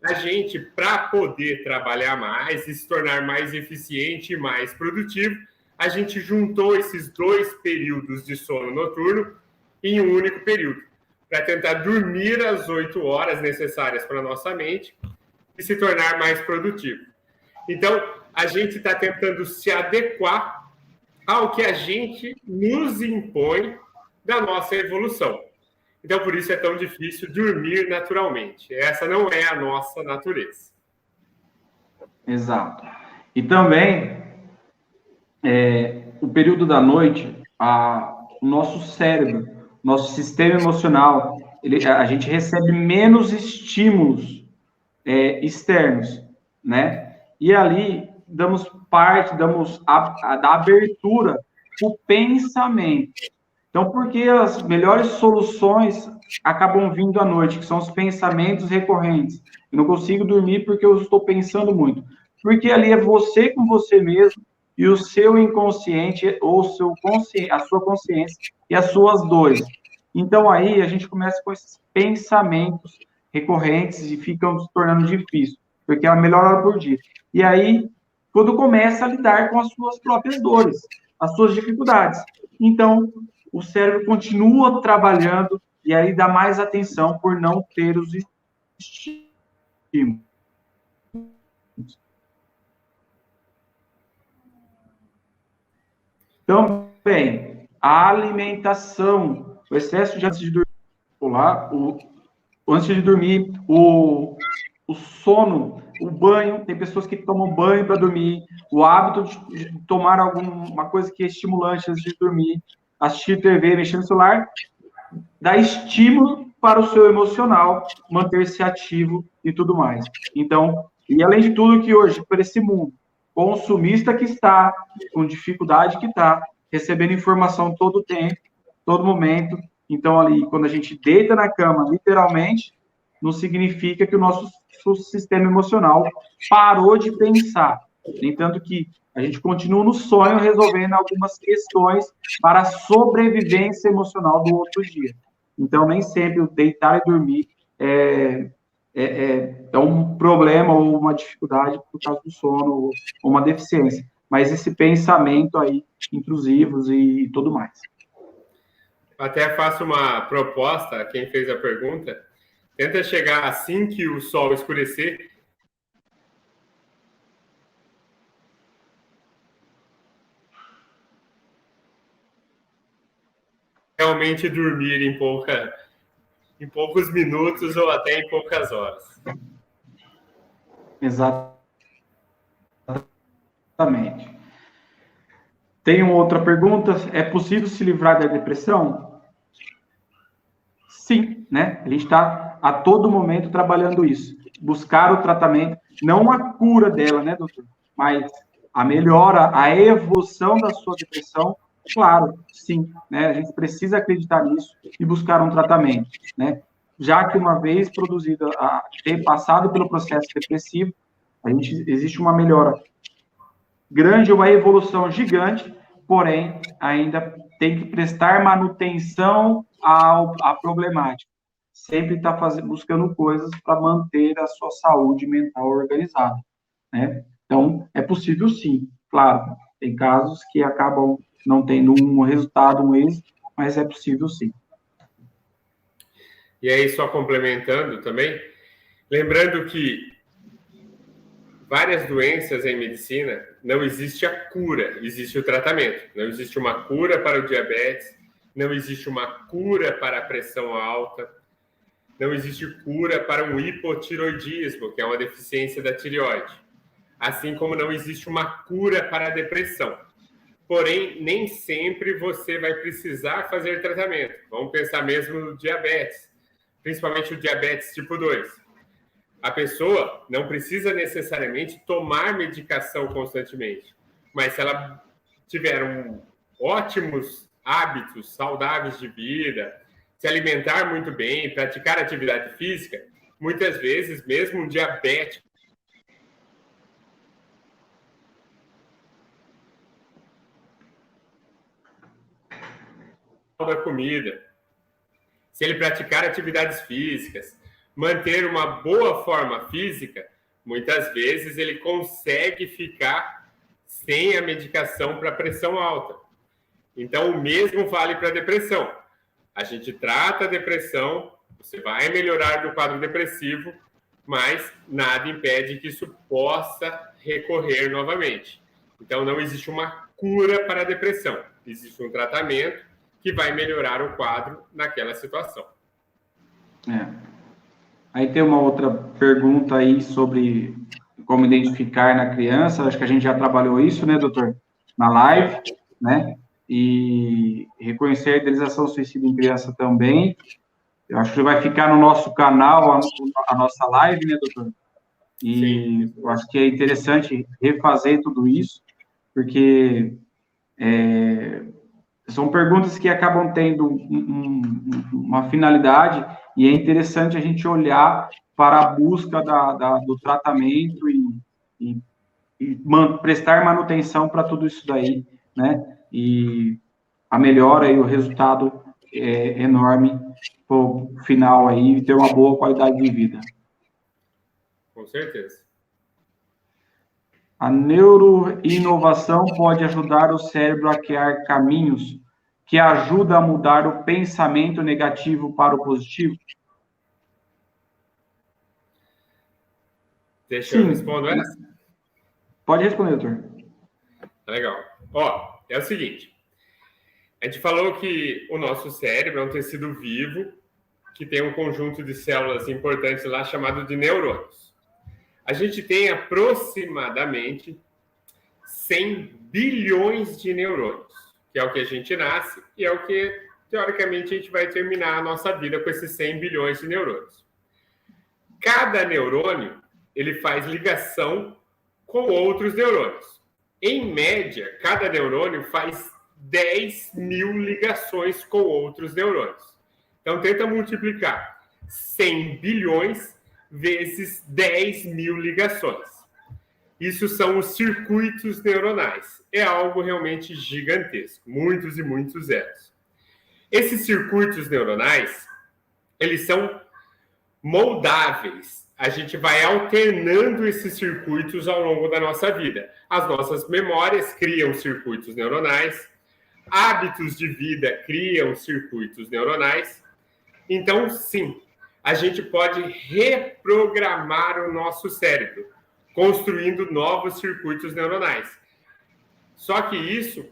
A gente, para poder trabalhar mais e se tornar mais eficiente e mais produtivo, a gente juntou esses 2 períodos de sono noturno em um único período, para tentar dormir as 8 horas necessárias para a nossa mente e se tornar mais produtivo. Então, a gente está tentando se adequar ao que a gente nos impõe da nossa evolução. Então, por isso é tão difícil dormir naturalmente. Essa não é a nossa natureza. Exato. E também, o período da noite, o nosso cérebro, nosso sistema emocional, a gente recebe menos estímulos externos, né? E ali damos a abertura para o pensamento. Então, porque as melhores soluções acabam vindo à noite, que são os pensamentos recorrentes. Eu não consigo dormir porque eu estou pensando muito. Porque ali é você com você mesmo e o seu inconsciente, ou a sua consciência e as suas dores. Então, aí a gente começa com esses pensamentos recorrentes e ficam se tornando difícil, porque é a melhor hora por dia. E aí, quando começa a lidar com as suas próprias dores, as suas dificuldades. Então, o cérebro continua trabalhando e aí dá mais atenção por não ter os estímulos. Também, a alimentação, o excesso de antes de dormir, o sono, o banho, tem pessoas que tomam banho para dormir, o hábito de tomar alguma coisa que é estimulante antes de dormir, assistir TV, mexer no celular, dá estímulo para o seu emocional manter-se ativo e tudo mais. Então, e além de tudo que hoje, por esse mundo consumista que está, com dificuldade que está, recebendo informação todo tempo, todo momento, então ali, quando a gente deita na cama, literalmente, não significa que o nosso sistema emocional parou de pensar. No entanto que a gente continua no sonho resolvendo algumas questões para a sobrevivência emocional do outro dia. Então, nem sempre o deitar e dormir é um problema ou uma dificuldade por causa do sono ou uma deficiência. Mas esse pensamento aí, intrusivos e tudo mais. Até faço uma proposta a quem fez a pergunta. Tenta chegar assim que o sol escurecer. Realmente dormir em poucos minutos ou até em poucas horas. Exatamente. Tem uma outra pergunta. É possível se livrar da depressão? Sim, né? A gente está a todo momento trabalhando isso. Buscar o tratamento, não a cura dela, né, doutor? Mas a melhora, a evolução da sua depressão, claro, sim, né? A gente precisa acreditar nisso e buscar um tratamento, né? Já que uma vez produzida, ter passado pelo processo depressivo, existe uma melhora grande, uma evolução gigante, porém, ainda tem que prestar manutenção à problemática. Sempre está buscando coisas para manter a sua saúde mental organizada, né? Então, é possível sim, claro. Tem casos que acabam não tendo um resultado, um êxito, mas é possível sim. E aí, só complementando também, lembrando que várias doenças em medicina, não existe a cura, existe o tratamento. Não existe uma cura para o diabetes, não existe uma cura para a pressão alta, não existe cura para um hipotiroidismo, que é uma deficiência da tireoide. Assim como não existe uma cura para a depressão. Porém, nem sempre você vai precisar fazer tratamento. Vamos pensar mesmo no diabetes, principalmente o diabetes tipo 2. A pessoa não precisa necessariamente tomar medicação constantemente, mas se ela tiver ótimos hábitos saudáveis de vida, se alimentar muito bem, praticar atividade física, muitas vezes mesmo um diabético da comida, se ele praticar atividades físicas, manter uma boa forma física, muitas vezes ele consegue ficar sem a medicação para pressão alta. Então, o mesmo vale para a depressão. A gente trata a depressão, você vai melhorar do quadro depressivo, mas nada impede que isso possa recorrer novamente. Então, não existe uma cura para a depressão. Existe um tratamento que vai melhorar o quadro naquela situação. Aí tem uma outra pergunta aí sobre como identificar na criança. Acho que a gente já trabalhou isso, né, doutor? Na live, né? E reconhecer a idealização suicida em criança também. Eu acho que vai ficar no nosso canal a nossa live, né, doutor? E sim, eu acho que é interessante refazer tudo isso, porque são perguntas que acabam tendo uma finalidade e é interessante a gente olhar para a busca do tratamento e prestar manutenção para tudo isso daí, né? E a melhora e o resultado é enorme pro final aí, ter uma boa qualidade de vida. Com certeza. A neuroinovação pode ajudar o cérebro a criar caminhos que ajudam a mudar o pensamento negativo para o positivo? Deixa eu responder essa? Pode responder, doutor. Legal. Ó, é o seguinte. A gente falou que o nosso cérebro é um tecido vivo que tem um conjunto de células importantes lá chamado de neurônios. A gente tem aproximadamente 100 bilhões de neurônios, que é o que a gente nasce e é o que, teoricamente, a gente vai terminar a nossa vida com esses 100 bilhões de neurônios. Cada neurônio, ele faz ligação com outros neurônios. Em média, cada neurônio faz 10 mil ligações com outros neurônios. Então, tenta multiplicar 100 bilhões vezes 10 mil ligações. Isso são os circuitos neuronais. É algo realmente gigantesco. Muitos e muitos zeros. Esses circuitos neuronais, eles são moldáveis. A gente vai alternando esses circuitos ao longo da nossa vida. As nossas memórias criam circuitos neuronais. Hábitos de vida criam circuitos neuronais. Então, sim, a gente pode reprogramar o nosso cérebro, construindo novos circuitos neuronais. Só que isso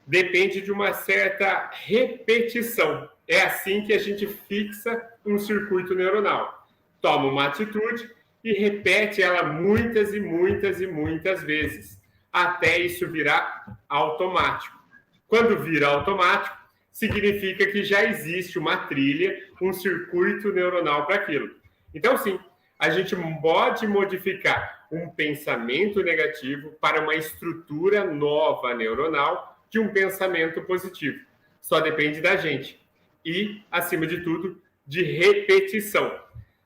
depende de uma certa repetição. É assim que a gente fixa um circuito neuronal. Toma uma atitude e repete ela muitas e muitas e muitas vezes, até isso virar automático. Quando vira automático, significa que já existe uma trilha, um circuito neuronal para aquilo. Então, sim, a gente pode modificar um pensamento negativo para uma estrutura nova neuronal de um pensamento positivo. Só depende da gente. E, acima de tudo, de repetição.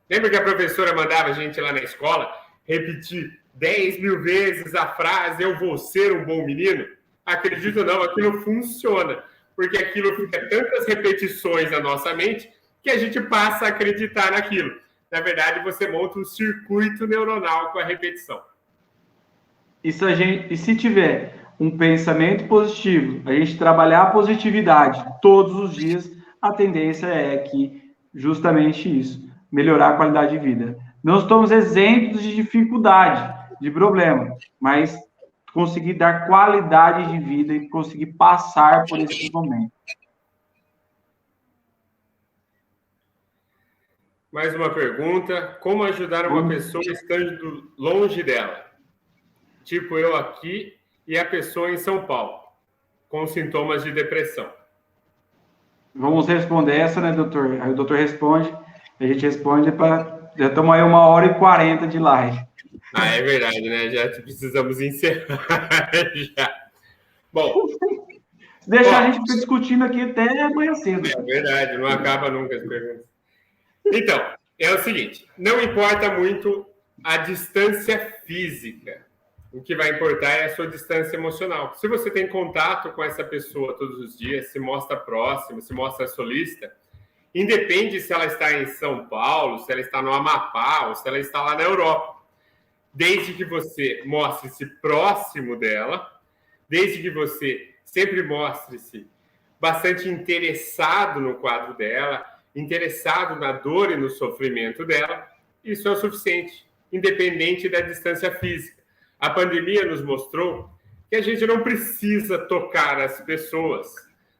Lembra que a professora mandava a gente lá na escola repetir 10 mil vezes a frase "eu vou ser um bom menino"? Acredito ou não, aquilo funciona. Porque aquilo fica tantas repetições na nossa mente que a gente passa a acreditar naquilo. Na verdade, você monta um circuito neuronal com a repetição. E se tiver um pensamento positivo, a gente trabalhar a positividade todos os dias, a tendência é que justamente isso, melhorar a qualidade de vida. Não estamos exemplos de dificuldade, de problema, mas conseguir dar qualidade de vida e conseguir passar por esses momentos. Mais uma pergunta. Como ajudar uma pessoa estando longe dela? Tipo eu aqui e a pessoa em São Paulo, com sintomas de depressão. Vamos responder essa, né, doutor? Aí o doutor responde, a gente responde para... Já estamos aí 1h40 de live. Ah, é verdade, né? Já precisamos encerrar já. Bom... Se deixar, a gente fica discutindo aqui até amanhã cedo. É verdade, não acaba nunca as perguntas. Então, é o seguinte, não importa muito a distância física. O que vai importar é a sua distância emocional. Se você tem contato com essa pessoa todos os dias, se mostra próximo, se mostra solícita, independe se ela está em São Paulo, se ela está no Amapá ou se ela está lá na Europa. Desde que você mostre-se próximo dela, desde que você sempre mostre-se bastante interessado no quadro dela, interessado na dor e no sofrimento dela, isso é o suficiente, independente da distância física. A pandemia nos mostrou que a gente não precisa tocar as pessoas.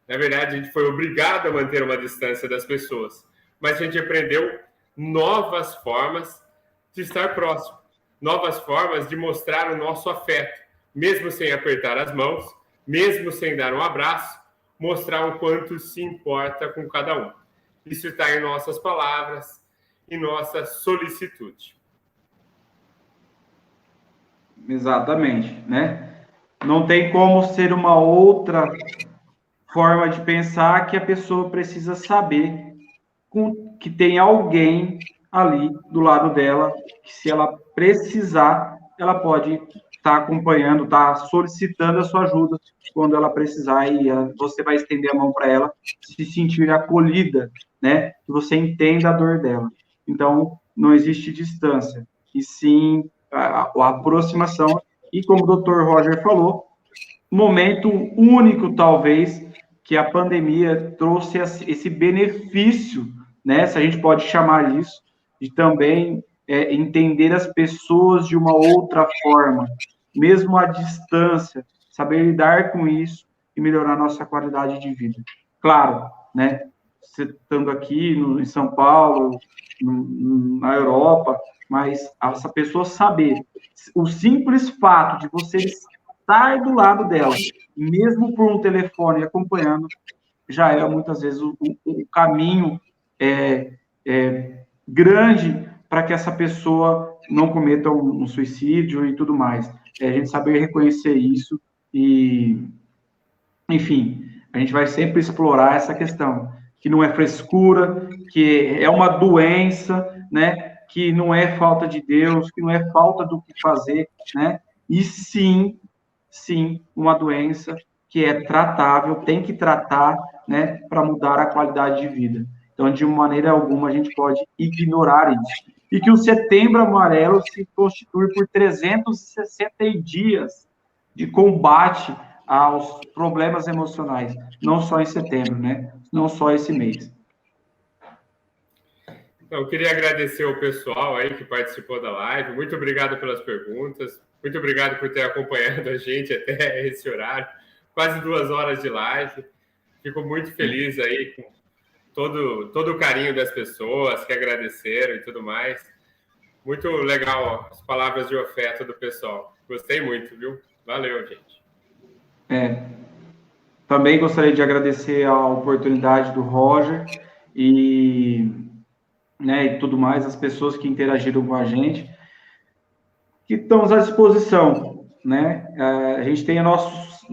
Na verdade, a gente foi obrigado a manter uma distância das pessoas. Mas a gente aprendeu novas formas de estar próximo, novas formas de mostrar o nosso afeto, mesmo sem apertar as mãos, mesmo sem dar um abraço, mostrar o quanto se importa com cada um. Isso está em nossas palavras, em nossa solicitude. Exatamente, né? Não tem como ser uma outra forma de pensar que a pessoa precisa saber que tem alguém ali do lado dela, que se ela precisar, ela pode estar acompanhando, estar solicitando a sua ajuda quando ela precisar, e você vai estender a mão para ela, se sentir acolhida, né? Que você entenda a dor dela. Então, não existe distância, e sim a aproximação, e como o Dr. Roger falou, momento único, talvez, que a pandemia trouxe esse benefício, né, se a gente pode chamar disso, de também entender as pessoas de uma outra forma, mesmo à distância, saber lidar com isso e melhorar nossa qualidade de vida. Claro, né, você estando aqui em São Paulo, na Europa, mas essa pessoa saber, o simples fato de você estar do lado dela, mesmo por um telefone acompanhando, já é muitas vezes o caminho grande para que essa pessoa não cometa um suicídio e tudo mais. A gente saber reconhecer isso e, enfim, a gente vai sempre explorar essa questão, que não é frescura, que é uma doença, né? Que não é falta de Deus, que não é falta do que fazer, né? E sim, uma doença que é tratável, tem que tratar, né, para mudar a qualidade de vida. Então, de maneira alguma, a gente pode ignorar isso. E que o Setembro Amarelo se constitui por 360 dias de combate aos problemas emocionais, não só em setembro, né? Não só esse mês. Então, eu queria agradecer ao pessoal aí que participou da live. Muito obrigado pelas perguntas. Muito obrigado por ter acompanhado a gente até esse horário. Quase 2 horas de live. Fico muito feliz aí com todo o carinho das pessoas que agradeceram e tudo mais. Muito legal as palavras de oferta do pessoal. Gostei muito, viu? Valeu, gente. Também gostaria de agradecer a oportunidade do Roger e tudo mais, as pessoas que interagiram com a gente, que estamos à disposição, né? A gente tem o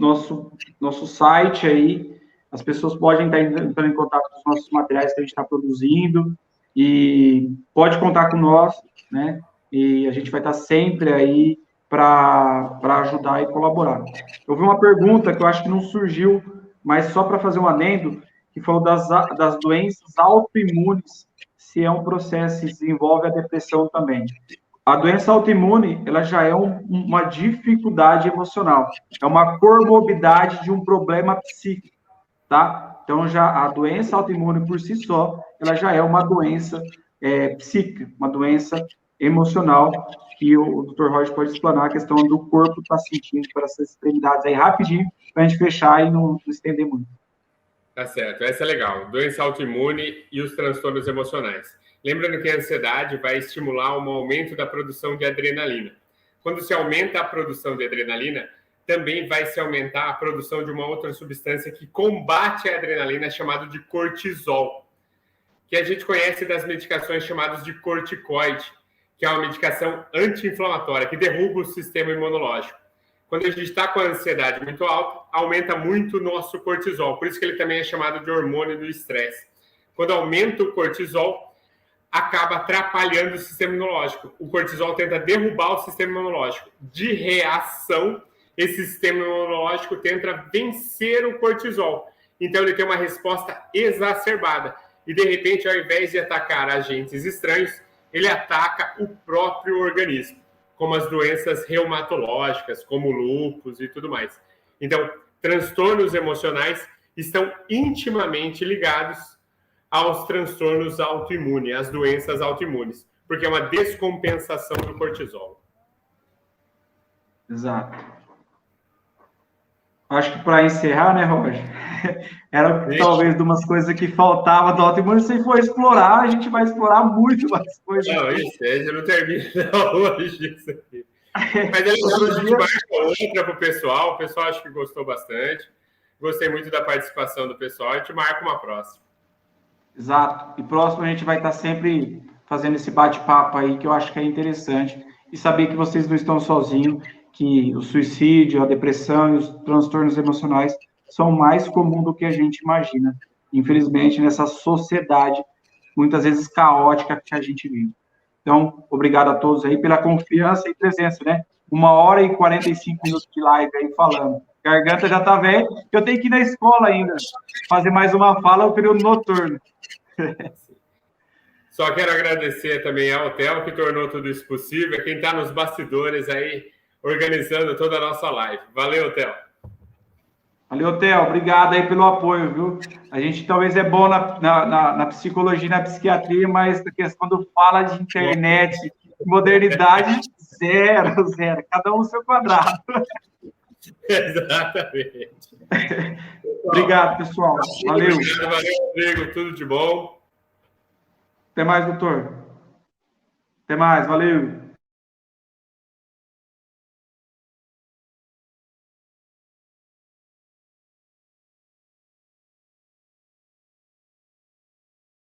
nosso site aí, as pessoas podem estar entrando em contato com os nossos materiais que a gente está produzindo e pode contar com nós, né? E a gente vai estar sempre aí para ajudar e colaborar. Eu vi uma pergunta que eu acho que não surgiu, mas só para fazer um adendo, que falou das doenças autoimunes, se é um processo que desenvolve a depressão também. A doença autoimune, ela já é uma dificuldade emocional, é uma comorbidade de um problema psíquico, tá? Então, já a doença autoimune por si só, ela já é uma doença psíquica, uma doença emocional, que o Dr. Roger pode explanar a questão do corpo estar sentindo para essas extremidades aí rapidinho, para a gente fechar e não estender muito. Tá certo, essa é legal. Doença autoimune e os transtornos emocionais. Lembrando que a ansiedade vai estimular um aumento da produção de adrenalina. Quando se aumenta a produção de adrenalina, também vai se aumentar a produção de uma outra substância que combate a adrenalina, chamada de cortisol, que a gente conhece das medicações chamadas de corticoide, que é uma medicação anti-inflamatória, que derruba o sistema imunológico. Quando a gente está com a ansiedade muito alta, aumenta muito o nosso cortisol. Por isso que ele também é chamado de hormônio do estresse. Quando aumenta o cortisol, acaba atrapalhando o sistema imunológico. O cortisol tenta derrubar o sistema imunológico. De reação, esse sistema imunológico tenta vencer o cortisol. Então, ele tem uma resposta exacerbada. E, de repente, ao invés de atacar agentes estranhos, ele ataca o próprio organismo, como as doenças reumatológicas, como lúpus e tudo mais. Então, transtornos emocionais estão intimamente ligados aos transtornos autoimunes, às doenças autoimunes, porque é uma descompensação do cortisol. Exato. Acho que para encerrar, né, Roger? Era talvez de umas coisas que faltava do Autoimune. Se for explorar, a gente vai explorar muito mais coisas. Não, isso, já não termina hoje isso aqui. Mas é legal, a gente marca outra para o pessoal acho que gostou bastante. Gostei muito da participação do pessoal, a gente marca uma próxima. Exato. E próximo a gente vai estar sempre fazendo esse bate-papo aí, que eu acho que é interessante. E saber que vocês não estão sozinhos, que o suicídio, a depressão e os transtornos emocionais são mais comuns do que a gente imagina. Infelizmente, nessa sociedade, muitas vezes caótica que a gente vive. Então, obrigado a todos aí pela confiança e presença, né? 1h45 de live aí falando. Garganta já tá velha, eu tenho que ir na escola ainda, fazer mais uma fala no período noturno. Só quero agradecer também ao Theo, que tornou tudo isso possível, quem está nos bastidores aí, organizando toda a nossa live. Valeu, Theo. Valeu, Theo. Obrigado aí pelo apoio, viu? A gente talvez é bom na psicologia e na psiquiatria, mas na questão do fala de internet, modernidade, zero. Cada um o seu quadrado. Exatamente. Obrigado, pessoal. Valeu. Obrigado, valeu, Rodrigo. Tudo de bom. Até mais, doutor. Até mais. Valeu.